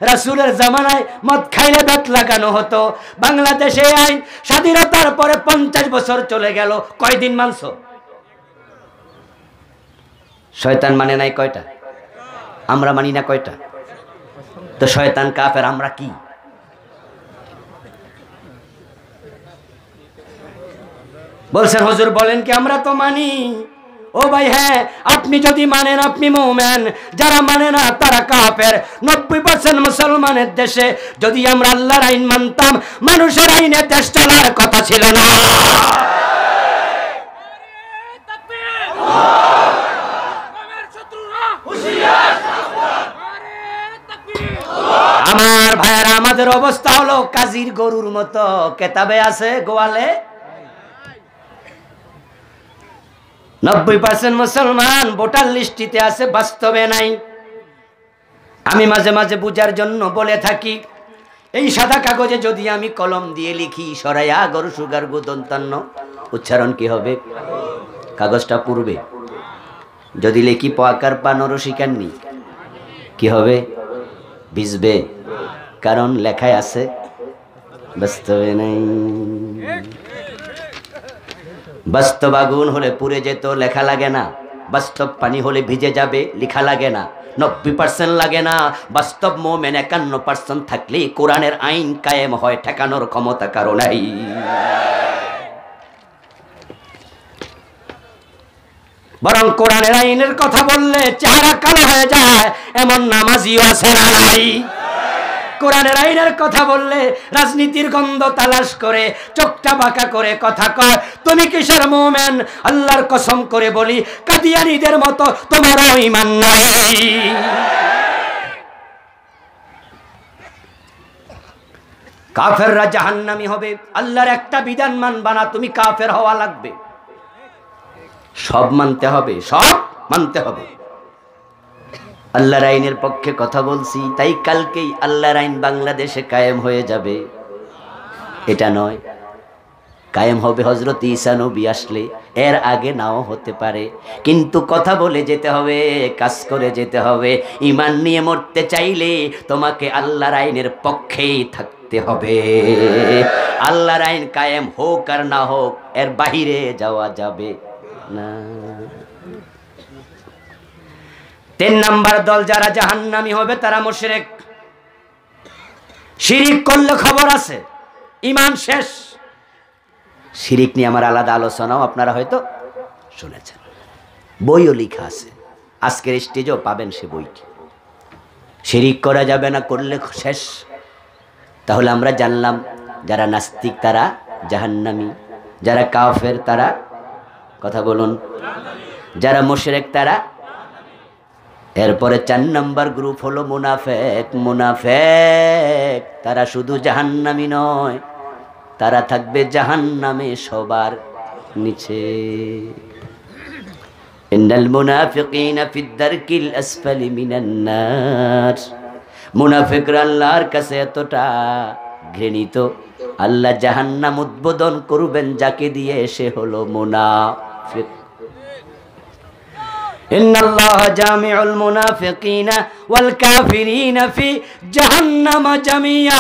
রাসূলের জামানায় মদ খাইলে দাঁত লাগানো হতো। বাংলাদেশে আইন স্বাধীনতার পরে 50 বছর চলে গেল, কয়দিন মানছো? শয়তান মানে নাই কয়টা? আমরা মানি না কয়টা? তো শয়তান কাফের, আমরা কি? বলছেন হুজুর বলেন কি? আমরা তো মানি। ও ভাই হ্যাঁ, আপনি যদি মানেন আপনি মুমিন, যারা মানে না তারা কাফের। 90% মুসলমানের দেশে যদি আমরা আল্লাহর আইন মানতাম, মানুষের আইনে দেশ চলার কথা ছিল না। আমার ভাইয়েরা, আমাদের অবস্থা হলো কাজীর গরুর মতো, কেতাবে আছে গোয়ালে। 90% মুসলমান ভোটার লিস্টিতে আছে, বাস্তবে নাই। আমি মাঝে মাঝে বুঝার জন্য বলে থাকি, এই সাদা কাগজে যদি আমি কলম দিয়ে লিখি সরাইয়া গরু সুগার গুদন্তান্ন, উচ্চারণ কি হবে? কাগজটা পুড়বে। যদি লিখি পাকার পানরও শিকাননি, কি হবে? ভিজবে। কারণ লেখায় আছে, বাস্তবে নাই। বাস্তব আগুন হলে পুড়ে যেত, লেখা লাগে না। বাস্তব পানি হলে ভিজে যাবে, লেখা লাগে না। 90% লাগে না। বাস্তব মোমেন 51% থাকলে কোরআনের আইন কায়েম হয়, ঠেকানোর ক্ষমতা কারো নাই। বরং কোরআনের আইনের কথা বললে চেহারা কালো হয়ে যায়, এমন নামাজিও আছে না নাই? কোরআনের আইনের কথা বললে রাজনীতির গন্ধ তালাশ করে, চোখটা বাঁকা করে কথা কয়। তুমি কিসের মুমিন? আল্লাহর কসম করে বলি, কাদিয়ানীদের মতো তোমারও ঈমান নাই। কাফেররা জাহান্নামী হবে। আল্লাহর একটা বিধান মানবা না, তুমি কাফের হওয়া লাগবে। সব মানতে হবে, সব মানতে হবে। আল্লাহর আইনের পক্ষে কথা বলছি, তাই কালকেই আল্লাহর আইন বাংলাদেশে কায়েম হয়ে যাবে এটা নয়। কায়েম হবে হযরত ঈসা নবী আসলে, এর আগে নাও হতে পারে। কিন্তু কথা বলে যেতে হবে, কাজ করে যেতে হবে। ঈমান নিয়ে মরতে চাইলে তোমাকে আল্লাহর আইনের পক্ষেই থাকতে হবে। আল্লাহর আইন কায়েম হোক আর না হোক, এর বাহিরে যাওয়া যাবে না। 3 নাম্বার দল যারা জাহান্নামী হবে তারা মুশরিক। শিরিক করলে খবর আছে, ঈমান শেষ। শিরিক নিয়ে আমার আলাদা আলোচনাও আপনারা হয়তো শুনেছেন, বইও লেখা আছে। আজকের স্টেজেও পাবেন সে বইটি। শিরিক করা যাবে না, করলে শেষ। তাহলে আমরা জানলাম যারা নাস্তিক তারা জাহান্নামী, যারা কাফের তারা, কথা বলুন, যারা মুশরিক তারা। এরপরে 4 নাম্বার গ্রুপ হলো মুনাফেক। মুনাফেক তারা শুধু জাহান্নামী নয়, তারা থাকবে জাহান্নামে সবার নিচে। ইন্নাল মুনাফিকিনা ফিদ দারকিল আসফালি মিনান নার। মুনাফিকরা আল্লাহর কাছে এতটা ঘৃণিত, আল্লাহ জাহান্নাম উদ্বোধন করবেন যাকে দিয়ে, সে হলো মুনাফিক। ইন্নাল্লাহা জামিউল মুনাফিকিনা ওয়াল কাফিরিনা ফি জাহান্নাম জামিয়া।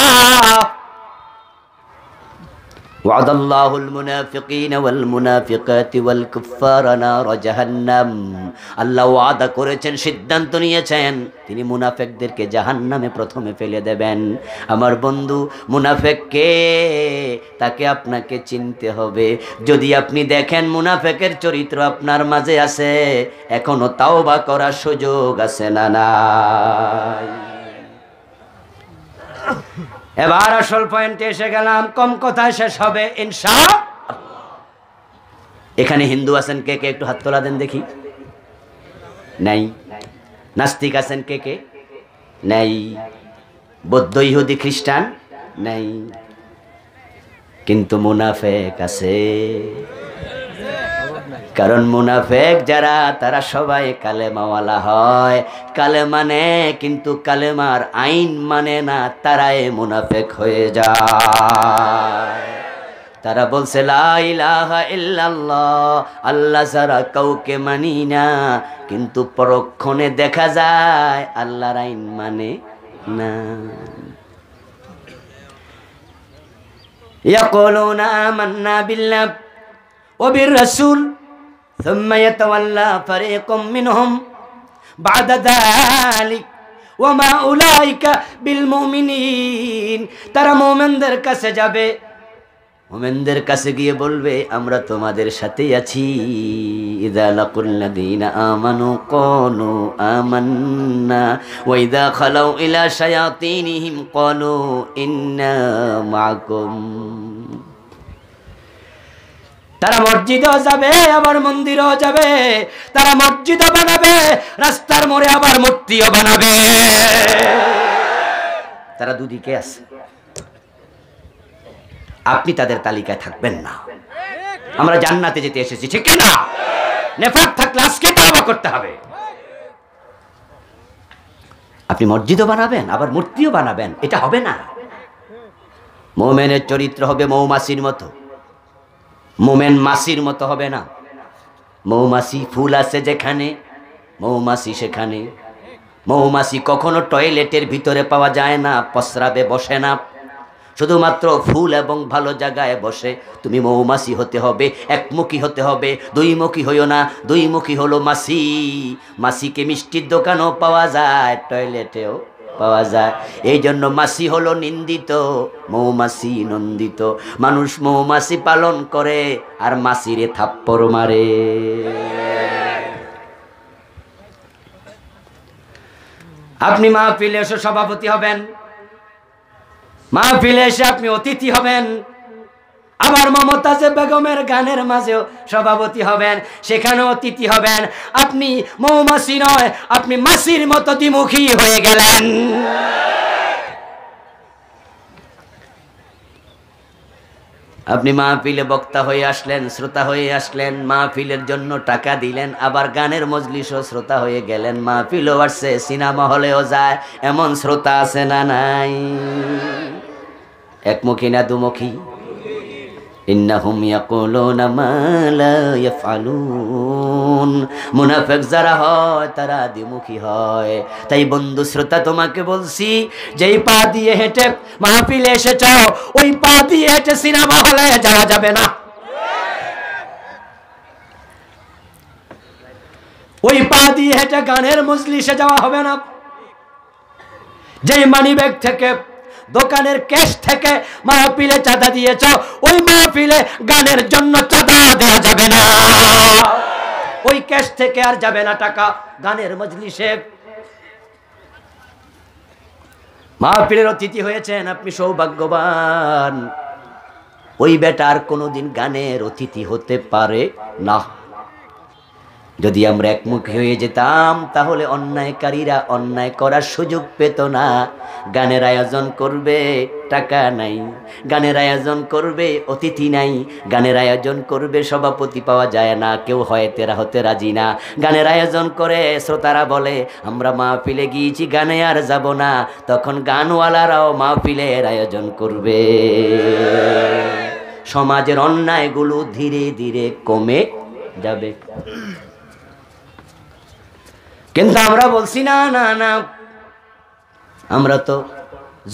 وعد الله المنافقين والمنافقات والكفار نار جهنم। আল্লাহ ওয়াদা করেছেন, সিদ্ধান্ত নিয়েছেন, তিনি মুনাফিকদেরকে জাহান্নামে প্রথমে ফেলে দেবেন। আমার বন্ধু মুনাফিক কে, তাকে আপনাকে চিনতে হবে। যদি আপনি দেখেন মুনাফিকের চরিত্র আপনার মাঝে আছে, এখনো তাওবা করার সুযোগ আছে না নাই? এবার আসল পয়েন্টে এসে গেলাম, কম কথায় শেষ হবে ইনশাআল্লাহ। এখানে হিন্দু আছেন কে কে? একটু হাত তোলা দেন দেখি। নাই। নাস্তিক আছেন কে কে? নাই। বৌদ্ধ, ইহুদি, খ্রিস্টান? নাই। কিন্তু মুনাফেক আছে। কারণ মুনাফেক যারা, তারা সবাই কালেমাওয়ালা হয়, কালেমা মানে, কিন্তু কালেমার আইন মানে না, তারাই মুনাফেক হয়ে যায়। তারা বলছে লা ইলাহা ইল্লাল্লাহ, আল্লাহ ছাড়া কাউকে মানি না, কিন্তু পরক্ষণে দেখা যায় আল্লাহর আইন মানে না। ইয়াকুলুনা আমান্না বিল্লাহ ওয়া বির-রাসূল সুম্মা ইয়াতাওয়াল্লা ফারীকুম মিনহুম বা'দা যালিক ওয়া মা উলাইকা বিল মুমিনিন। তারা মুমিনদের কাছে যাবে, মুমিনদের কাছে গিয়ে বলবে আমরা তোমাদের সাথেই আছি। ইযা লাকুল্লাযীনা আমানু ক্বালু আমান্না ওয়া ইযা খালাউ ইলা শায়াতিনহিম ক্বালু ইন্না মাআকুম। তারা মসজিদেও যাবে আবার মন্দিরেও যাবে, তারা মসজিদও বানাবে, রাস্তার মোড়ে আবার মূর্তিও বানাবে। তারা দুদিকে আছে, আপনি তাদের তালিকায় থাকবেন না। আমরা জান্নাতে যেতে এসেছি, ঠিক না? নেফাক থাকলে আজকে তওবা করতে হবে। আপনি মসজিদও বানাবেন আবার মূর্তিও বানাবেন, এটা হবে না। মুমিনের চরিত্র হবে মৌমাছির মতো, মোমেন মাছির মতো হবে না। মৌমাছি ফুল আছে যেখানে, মৌমাছি সেখানে। মৌমাছি কখনো টয়লেটের ভিতরে পাওয়া যায় না, প্রস্রাবে বসে না, শুধুমাত্র ফুল এবং ভালো জায়গায় বসে। তুমি মৌমাছি হতে হবে, একমুখী হতে হবে, দুইমুখী হইও না। দুইমুখী হলো মাছি। মাছিকে মিষ্টির দোকানেও পাওয়া যায়, টয়লেটেও পাওয়া যায়। এই জন্য মাছি হলো নিন্দিত, মৌমাছি নন্দিত। মানুষ মৌমাছি পালন করে আর মাছিরে থাপ্পড় মারে। আপনি মাহফিলে এসে সভাপতি হবেন, মাহফিলে এসে আপনি অতিথি হবেন, আবার মমতাজে বেগমের গানের মাঝেও সভাপতি হবেন, সেখানেও অতিথি হবেন। আপনি মৌমাছি নয়, আপনি মাছির মতো দ্বিমুখী হয়ে গেলেন। আপনি মাহফিলে বক্তা হয়ে আসলেন, শ্রোতা হয়ে আসলেন, মাহফিলের জন্য টাকা দিলেন, আবার গানের মজলিসও শ্রোতা হয়ে গেলেন। মাহফিলও আসছে, সিনেমা হলেও যায়, এমন শ্রোতা আছে না নাই? একমুখী না দুমুখী? ইন্নাহুম ইয়াকুলুনা মা লা ইয়াফআলুন। মুনাফিক যারা হয় তারা দ্বিমুখী হয়। তাই বন্ধু শ্রোতা, তোমাকে বলছি, যেই পা দিয়ে হেঁটে মাহফিলে এসেছ, ওই পা দিয়ে হেঁটে সিনেমা হলে যাওয়া যাবে না। ওই পা দিয়ে হেঁটে গানের মজলিসে যাওয়া হবে না। যেই মানিব্যাগ থেকে, দোকানের ক্যাশ থেকে মাহফিলে চাঁদা দিয়েছ, ওই মাহফিলে গানের জন্য চাঁদা দেওয়া যাবে না। ওই ক্যাশ থেকে আর যাবে না টাকা গানের মজলিসে। মাহফিলের অতিথি হয়েছেন, আপনি সৌভাগ্যবান। ওই বেটা আর কোনোদিন গানের অতিথি হতে পারে না। যদি আমরা একমুখী হয়ে যেতাম, তাহলে অন্যায়কারীরা অন্যায় করার সুযোগ পেত না। গানের আয়োজন করবে, টাকা নাই। গানের আয়োজন করবে, অতিথি নাই। গানের আয়োজন করবে, সভাপতি পাওয়া যায় না, কেউ হয় তেরা হতে রাজি না। গানের আয়োজন করে, শ্রোতারা বলে আমরা মাহফিলে গিয়েছি, গানে আর যাব না। তখন গানওয়ালারাও মাহফিলের আয়োজন করবে। সমাজের অন্যায়গুলো ধীরে ধীরে কমে যাবে। কিন্তু আমরা বলছি না না না, আমরা তো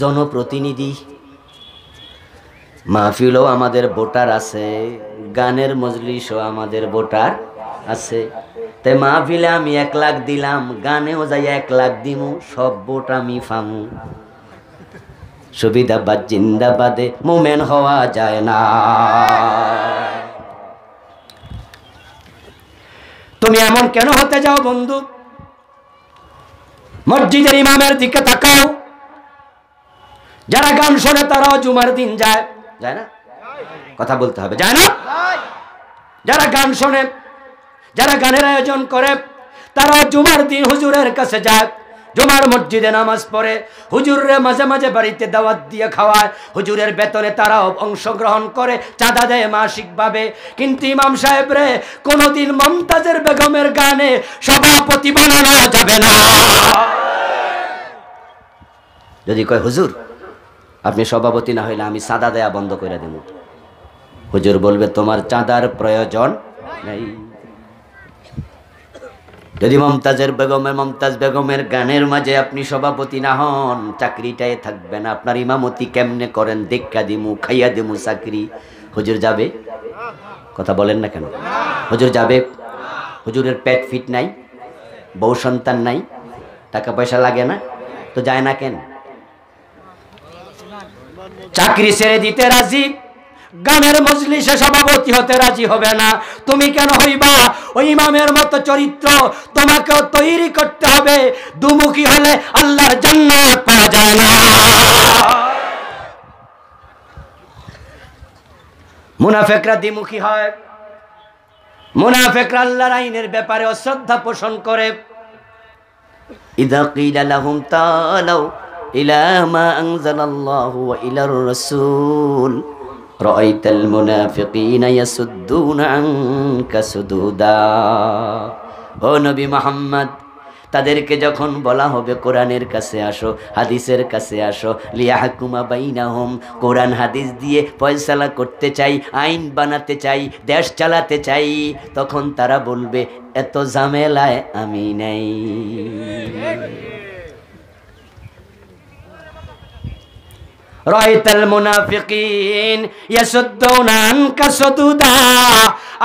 জনপ্রতিনিধি। মাহফিলও আমাদের ভোটার আছে, গানের মজলিসও আমাদের ভোটার আছে। তাই মাহফিলে আমি 1 লাখ দিলাম, গানেও যাই 1 লাখ দিমু, সব ভোট আমি ফামু। সুবিধাবাদ জিন্দাবাদে মোমেন হওয়া যায় না। তুমি এমন কেন হতে যাও বন্ধু? মসজিদের ইমামের দিকে তাকাও। যারা গান শোনে তারাও জুমার দিন যায়, যায় না? কথা বলতে হবে, যায় না? যারা গান শোনে, যারা গানের আয়োজন করে, তারাও জুমার দিন হুজুরের কাছে যায়, জুমার মসজিদে নামাজ পড়ে, হুজুরের মাঝে মাঝে বাড়িতে দাওয়াত দিয়ে খাওয়ায়, হুজুরের বেতনে তারাও অংশগ্রহণ করে, চাঁদা দেয় মাসিকভাবে। কিন্তু ইমাম সাহেব রে, কোনোদিন মমতাজের বেগমের গানে সভাপতি বানানো যাবে না। যদি কয় হুজুর আপনি সভাপতি না হইলে আমি চাঁদা দেয়া বন্ধ করে দেব, হুজুর বলবে তোমার চাঁদার প্রয়োজন নেই। যদি মমতাজ বেগমের গানের মাঝে আপনি সভাপতি না হন, চাকরিটাই থাকবে না। আপনার ইমামতি কেমনে করেন দেখা দিমু, খাইয়া দিমু চাকরি। হুজুর যাবে? কথা বলেন না কেন? হুজুর যাবে? হুজুরের পেট ফিট নাই, বউ সন্তান নাই, টাকা পয়সা লাগে না, তো যায় না কেন? চাকরি ছেড়ে দিতে রাজি, গানের মজলিসে সভাপতি হতে রাজি হবে না। তুমি কেন হইবা? ওই ইমামের মতো চরিত্র তোমাকেও তৈরি করতে হবে। দুমুখী হলে আল্লাহর জান্নাত পাওয়া যায় না। মুনাফিকরা দ্বিমুখী হয়। মুনাফিকরা আল্লাহর আইনের ব্যাপারে অশ্রদ্ধা পোষণ করে। ইযা কিলা লাহুম তাআলাউ ইলা মা আনজালাল্লাহু ওয়া ইলার রাসূল রাআইতাল মুনাফিকিনা ইয়াসুদ্দুনা আনকা সুদুদা। ও নবী মুহাম্মদ, তাদেরকে যখন বলা হবে কোরআনের কাছে আসো, হাদিসের কাছে আসো, লিয়াহকুমা বাইনাহুম, কোরআন হাদিস দিয়ে ফয়সালা করতে চাই, আইন বানাতে চাই, দেশ চালাতে চাই, তখন তারা বলবে এত ঝামেলায় আমি নাই। রাআইতাল মুনাফিকিন ইয়াসুদ্দুনা আনকা সুদুদা।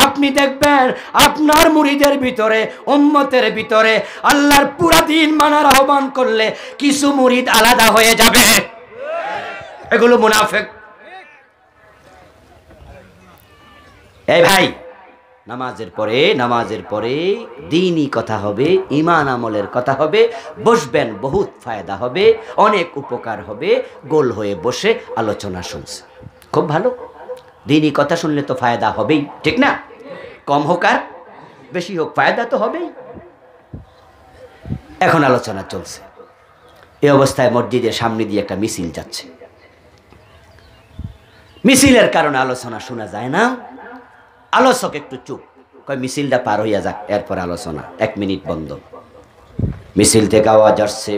আপনি দেখবেন আপনার মুরিদের ভিতরে, উম্মতের ভিতরে আল্লাহর পুরা দিন মানার আহ্বান করলে কিছু মুরিদ আলাদা হয়ে যাবে। এগুলো মুনাফিক। এই ভাই, নামাজের পরে দ্বীনি কথা হবে, ঈমান আমলের কথা হবে, বসবেন, বহুত ফায়দা হবে, অনেক উপকার হবে। গোল হয়ে বসে আলোচনা শুনছে, খুব ভালো। দ্বীনি কথা শুনলে তো ফায়দা হবেই, ঠিক না? কম হোক আর বেশি হোক, ফায়দা তো হবেই। এখন আলোচনা চলছে, এই অবস্থায় মসজিদের সামনে দিয়ে একটা মিছিল যাচ্ছে। মিছিলের কারণে আলোচনা শোনা যায় না। আলোচক একটু চুপ, কয় মিছিলটা পার হইয়া যাক, এরপর আলোচনা। 1 মিনিট বন্ধ। মিছিল থেকে আওয়াজ আসছে,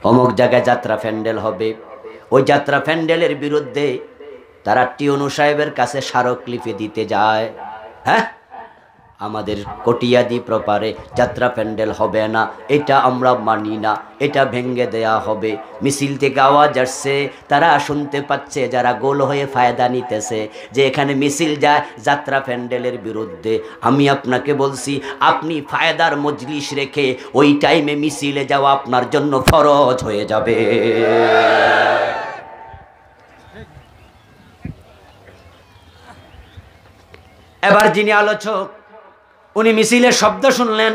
অমুক জায়গায় যাত্রা প্যান্ডেল হবে। ওই যাত্রা প্যান্ডেলের বিরুদ্ধে তারা টিউনু সাহেবের কাছে স্মারকলিপি দিতে যায়। হ্যাঁ, আমাদের কটিয়াদি প্রপারে যাত্রা প্যান্ডেল হবে না, এটা আমরা মানি না, এটা ভেঙ্গে দেয়া হবে। মিছিল থেকে আওয়াজ আসছে, তারা শুনতে পাচ্ছে যারা গোল হয়ে ফায়দা নিতেছে যে এখানে মিছিল যায় যাত্রা প্যান্ডেলের বিরুদ্ধে। আমি আপনাকে বলছি, আপনি ফায়দার মজলিস রেখে ওই টাইমে মিছিলে যাওয়া আপনার জন্য ফরজ হয়ে যাবে। এবার যিনি আলোচক, উনি মিছিলের শব্দ শুনলেন,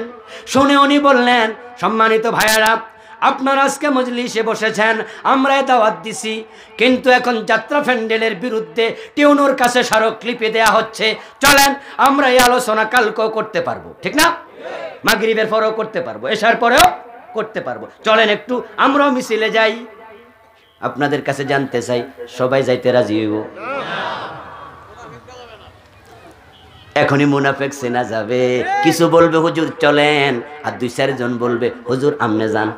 শুনে উনি বললেন, সম্মানিত ভাইয়েরা, আপনারা আজকে মজলিসে বসেছেন, আমরা দাওয়াত দিছি, কিন্তু এখন যাত্রা প্যান্ডেলের বিরুদ্ধে টিউনুর কাছে স্মারকলিপি দেয়া হচ্ছে। চলেন আমরা এই আলোচনা কালকেও করতে পারবো, ঠিক না? মাগরিবের পরেও করতে পারবো, এশার পরেও করতে পারবো। চলেন একটু আমরাও মিছিলে যাই। আপনাদের কাছে জানতে চাই, সবাই যাইতে রাজি হইব? এখনই মুনাফিক চেনা যাবে। কিছু বলবে হুজুর চলেন, আর 2-4 জন বলবে হুজুর আমনে যান।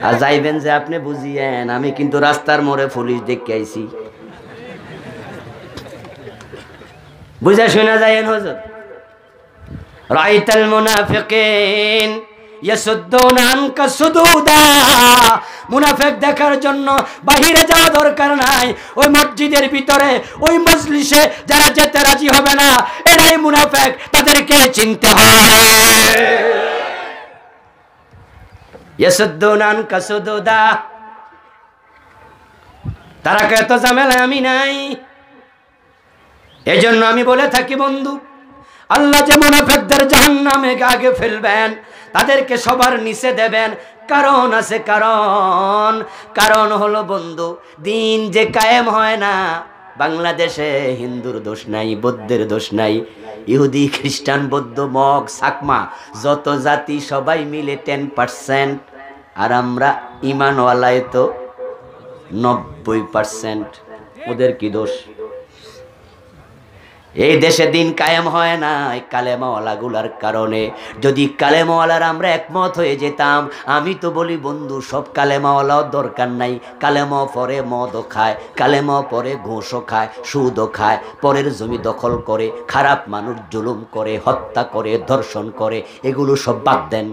আর যাইবেন যে আপনি বুঝিয়েন, আমি কিন্তু রাস্তার মোড়ে পুলিশ দেখে আইছি, বুঝা শোনা যায়েন হুজুর। রাআইতাল মুনাফিকিন ইয়াসুদ্দুনা আনকা সুদুদা। মুনাফিক দেখার জন্য বাহিরে যাওয়া দরকার নাই, ওই মসজিদের ভিতরে, ওই মজলিসে যারা যেতে রাজি হবে না, এরাই মুনাফিক, তাদেরকে চিনতে হবে। ইয়াসুদ্দুনা আনকা সুদুদা। তারা কে এত ঝামেলায় আমি নাই। এজন্য আমি বলে থাকি বন্ধু, আল্লাহ যে মুনাফিকদের জাহান্নামে আগে ফেলবেন, তাদেরকে সবার নিচে দেবেন, কারণ আছে। কারণ হলো বন্ধু, দিন যে কায়েম হয় না, বাংলাদেশে হিন্দুর দোষ নাই, বৌদ্ধের দোষ নাই, ইহুদি, খ্রিস্টান, বৌদ্ধ, মগ, চাকমা, যত জাতি সবাই মিলে 10%, আর আমরা ইমানওয়ালায় তো 90%। ওদের কি দোষ? এই দেশে দিন কায়েম হয় না এই কালেমাওয়ালাগুলার কারণে। যদি কালেমাওয়ালার আমরা একমত হয়ে যেতাম, আমি তো বলি বন্ধু সব কালেমাওয়ালাও দরকার নাই। কালেমাও পরে মদও খায়, কালেমাও পরে ঘুষও খায়, সুদও খায়, পরের জমি দখল করে, খারাপ মানুষ জুলুম করে, হত্যা করে, ধর্ষণ করে, এগুলো সব বাদ দেন।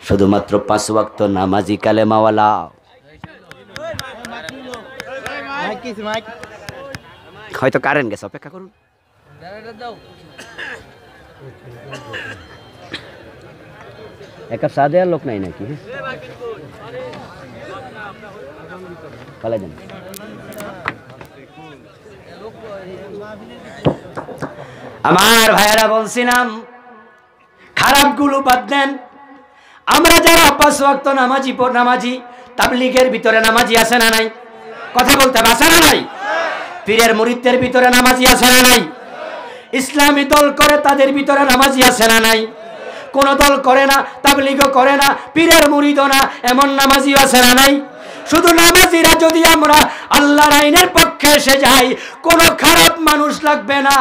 শুধুমাত্র 5 ওয়াক্ত নামাজি কালেমাওয়ালা। হয়তো কারেন্ট গেছে, অপেক্ষা করুন। এক কাপ চা দেওয়ার লোক নাই নাকি? পালাই দেন। আমার ভাইয়েরা বলছিলাম খারাপগুলো বাদ দেন। আমরা যারা 5 ওয়াক্ত নামাজি তাবলীগের ভিতরে নামাজি আছে না নাই? কথা বলতে হবে, আছে না নাই? পীরের মুরিদদের ভিতরে নামাজি আছে না নাই? ইসলামী দল করে তাদের ভিতরে নামাজি আছে না নাই? কোন দল করে না, তাবলীগও করে না, পীরের মুরিদও না, এমন নামাজি আছে না নাই? শুধু নামাজিরা যদি আমরা আল্লাহর আইনের পক্ষে এসে যাই, কোন খারাপ মানুষ লাগবে না,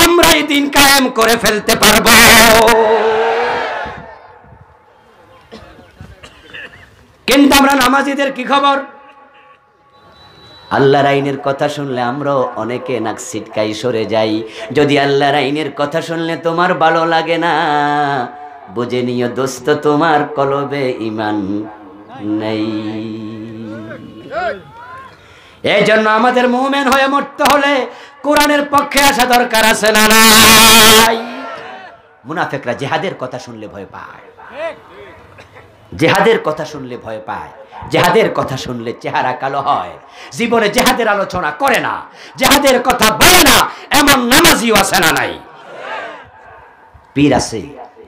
আমরাই দিন কায়েম করে ফেলতে পারবো। কিন্তু আমরা নামাজিদের কি খবর? আল্লাহর আইনের কথা শুনলে আমরাও অনেকে নাক ছিটকাই সরে যাই। যদি আল্লাহর আইনের কথা শুনলে তোমার ভালো লাগে না, বুঝে নিও দোস্ত তোমার কলবে ঈমান নেই। এই জন্য আমাদের মুমিন হয়ে মরতে হলে কোরআনের পক্ষে আসা দরকার আছে না নাই? মুনাফিকরা জিহাদের কথা শুনলে ভয় পায়, জিহাদের কথা শুনলে ভয় পায়, জিহাদের কথা শুনলে চেহারা কালো হয়, জীবনে জিহাদের আলোচনা করে না, জিহাদের কথা বলে না, এমন নামাজিও আছে না নাই? পীর আছে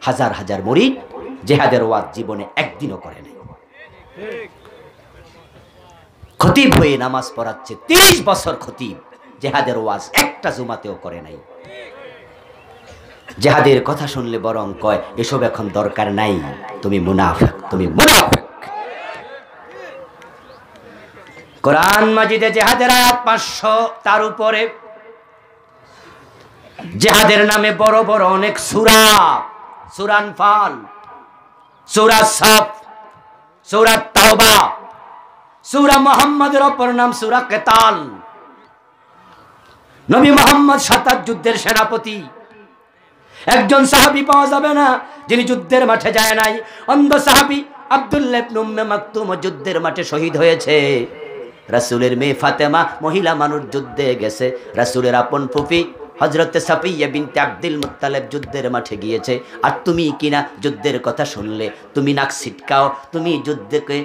হাজার হাজার মুরিদ, জিহাদের ওয়াজ জীবনে একদিনও করে নাই। খতিব হয়ে নামাজ পড়াচ্ছে 30 বছর খতিব, জিহাদের ওয়াজ একটা জুমাতেও করে নাই। জিহাদের কথা শুনলে বরং কয় এসব এখন দরকার নাই, তুমি মুনাফিক, তুমি মুনাফিক। কোরআন মাজিদে জিহাদের আয়াত 500 তার উপরে। জিহাদের নামে বড় বড় অনেক সূরা, সূরা আনফাল, সূরা সাফ, সূরা তাওবা, সূরা মুহাম্মাদের অপর নাম সূরা কিতাল। নবী মুহাম্মদ 7 যুদ্ধের সেনাপতি। একজন সাহাবী পাওয়া যাবে না যিনি যুদ্ধের মাঠে যায় নাই। অন্ধ সাহাবী আব্দুল্লাহ ইবনে উম্মে মাকতুম যুদ্ধের মাঠে শহীদ হয়েছে। রাসূলের মেয়ে ফাতেমা মহিলা মানুষ যুদ্ধে গেছে। রাসূলের আপন ফুফি হযরতে সাফিয়া বিনতে আব্দুল মুত্তালিব যুদ্ধের মাঠে গিয়েছে। আর তুমি কিনা যুদ্ধের কথা শুনলে তুমি নাক ছিটকাও, তুমি যুদ্ধকে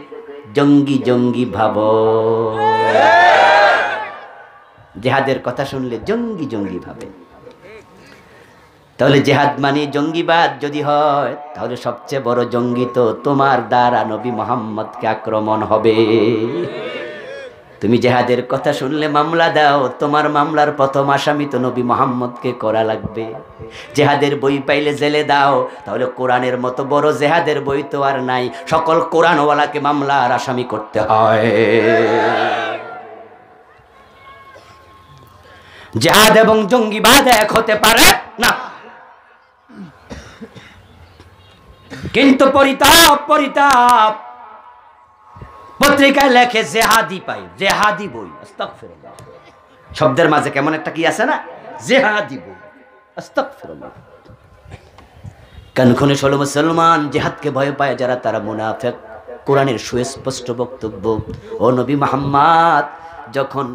জঙ্গি জঙ্গি ভাবো। জিহাদের কথা শুনলে জঙ্গি জঙ্গি ভাবে। তাহলে জিহাদ মানে জঙ্গিবাদ যদি হয়, তাহলে সবচেয়ে বড় জঙ্গি তো তোমার দ্বারা নবী মুহাম্মদকে আক্রমণ হবে। তুমি জিহাদের কথা শুনলে মামলা দাও, তোমার মামলার প্রথম আসামি তো নবী মুহাম্মদকে করা লাগবে। জিহাদের বই পাইলে জেলে দাও, তাহলে কোরআনের মতো বড় জিহাদের বই তো আর নাই, সকল কোরআনওয়ালাকে মামলার আসামি করতে হয়। জিহাদ এবং জঙ্গিবাদ এক হতে পারে না। কিন্তু পরিতাপ পরিতাপ, পত্রিকায় লেখে জেহাদি পাই, জেহাদি বই। আস্তাগফিরুল্লাহ, শব্দের মাঝে কেমন একটা কি আছে না, জেহাদি বই। আস্তাগফিরুল্লাহ। কান খুনে ষোলো মুসলমান জিহাদকে ভয় পায় যারা, তারা মুনাফিক। কোরআনের সুস্পষ্ট বক্তব্য, ও নবী মুহাম্মদ, যখন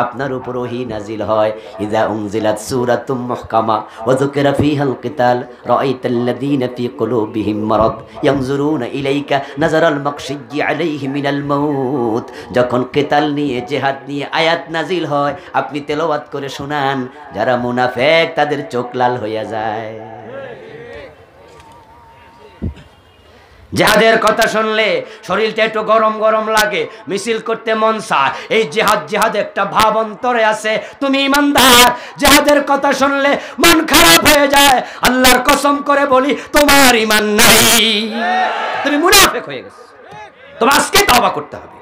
আপনার উপর ওহী নাজিল হয়, ইযা উনজিলাত সূরাতুম মুহকামা ওয়া যুকিরা ফীহাল কিতাল রাআইতাল্লাযীনা ফী কুলুবিহিম মারাদ ইয়ানজুরুনা ইলাইকা নাযারাল মাকশিয়্যি আলাইহি মিনাল মাউত। যখন কিতাল নিয়ে, জিহাদ নিয়ে আয়াত নাজিল হয়, আপনি তেলাওয়াত করে শোনান, যারা মুনাফিক তাদের চোখ লাল হইয়া যায়। জিহাদের কথা শুনলে শরীরটা একটু গরম গরম লাগে, মিছিল করতে মন চায়। এই জিহাদ, জিহাদ একটা ভাব অন্তরে আছে। তুমি ইমানদার, জিহাদের কথা শুনলে মন খারাপ হয়ে যায়। আল্লাহর কসম করে বলি, তোমার ঈমান নাই, তুমি মুনাফিক হয়ে গেছো। তোমার আজকে তওবা করতে হবে।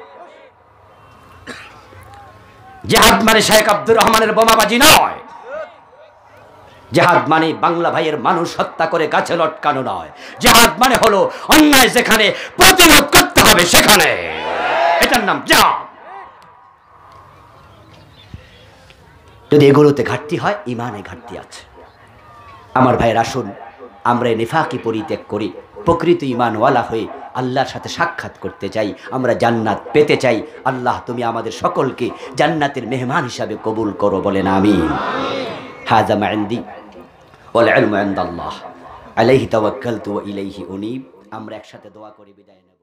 জিহাদ মানে শেখ আব্দুর রহমানের বোমাবাজি নয়। জিহাদ মানে বাংলা ভাইয়ের মানুষ হত্যা করে গাছে লটকানো নয়। জিহাদ মানে হলো অন্যায় যেখানে প্রতিরোধ করতে হবে সেখানে, এটার নাম জিহাদ। যদি এগুলোতে ঘাটতি হয়, ইমানে ঘাটতি আছে। আমার ভাইয়ের আসুন আমরা নিফাকি পরিত্যাগ করি, প্রকৃত ইমানওয়ালা হয়ে আল্লাহর সাথে সাক্ষাৎ করতে চাই, আমরা জান্নাত পেতে চাই। আল্লাহ তুমি আমাদের সকলকে জান্নাতের মেহমান হিসাবে কবুল করো, বলেন আমিন। হাযা মা ইনদি ওয়াল ইলমু ইনদাল্লাহ আলাইহি তাওয়াক্কালতু ওয়া ইলাইহি উনীব। আমরা একসাথে দোয়া করে বিদায় নেব।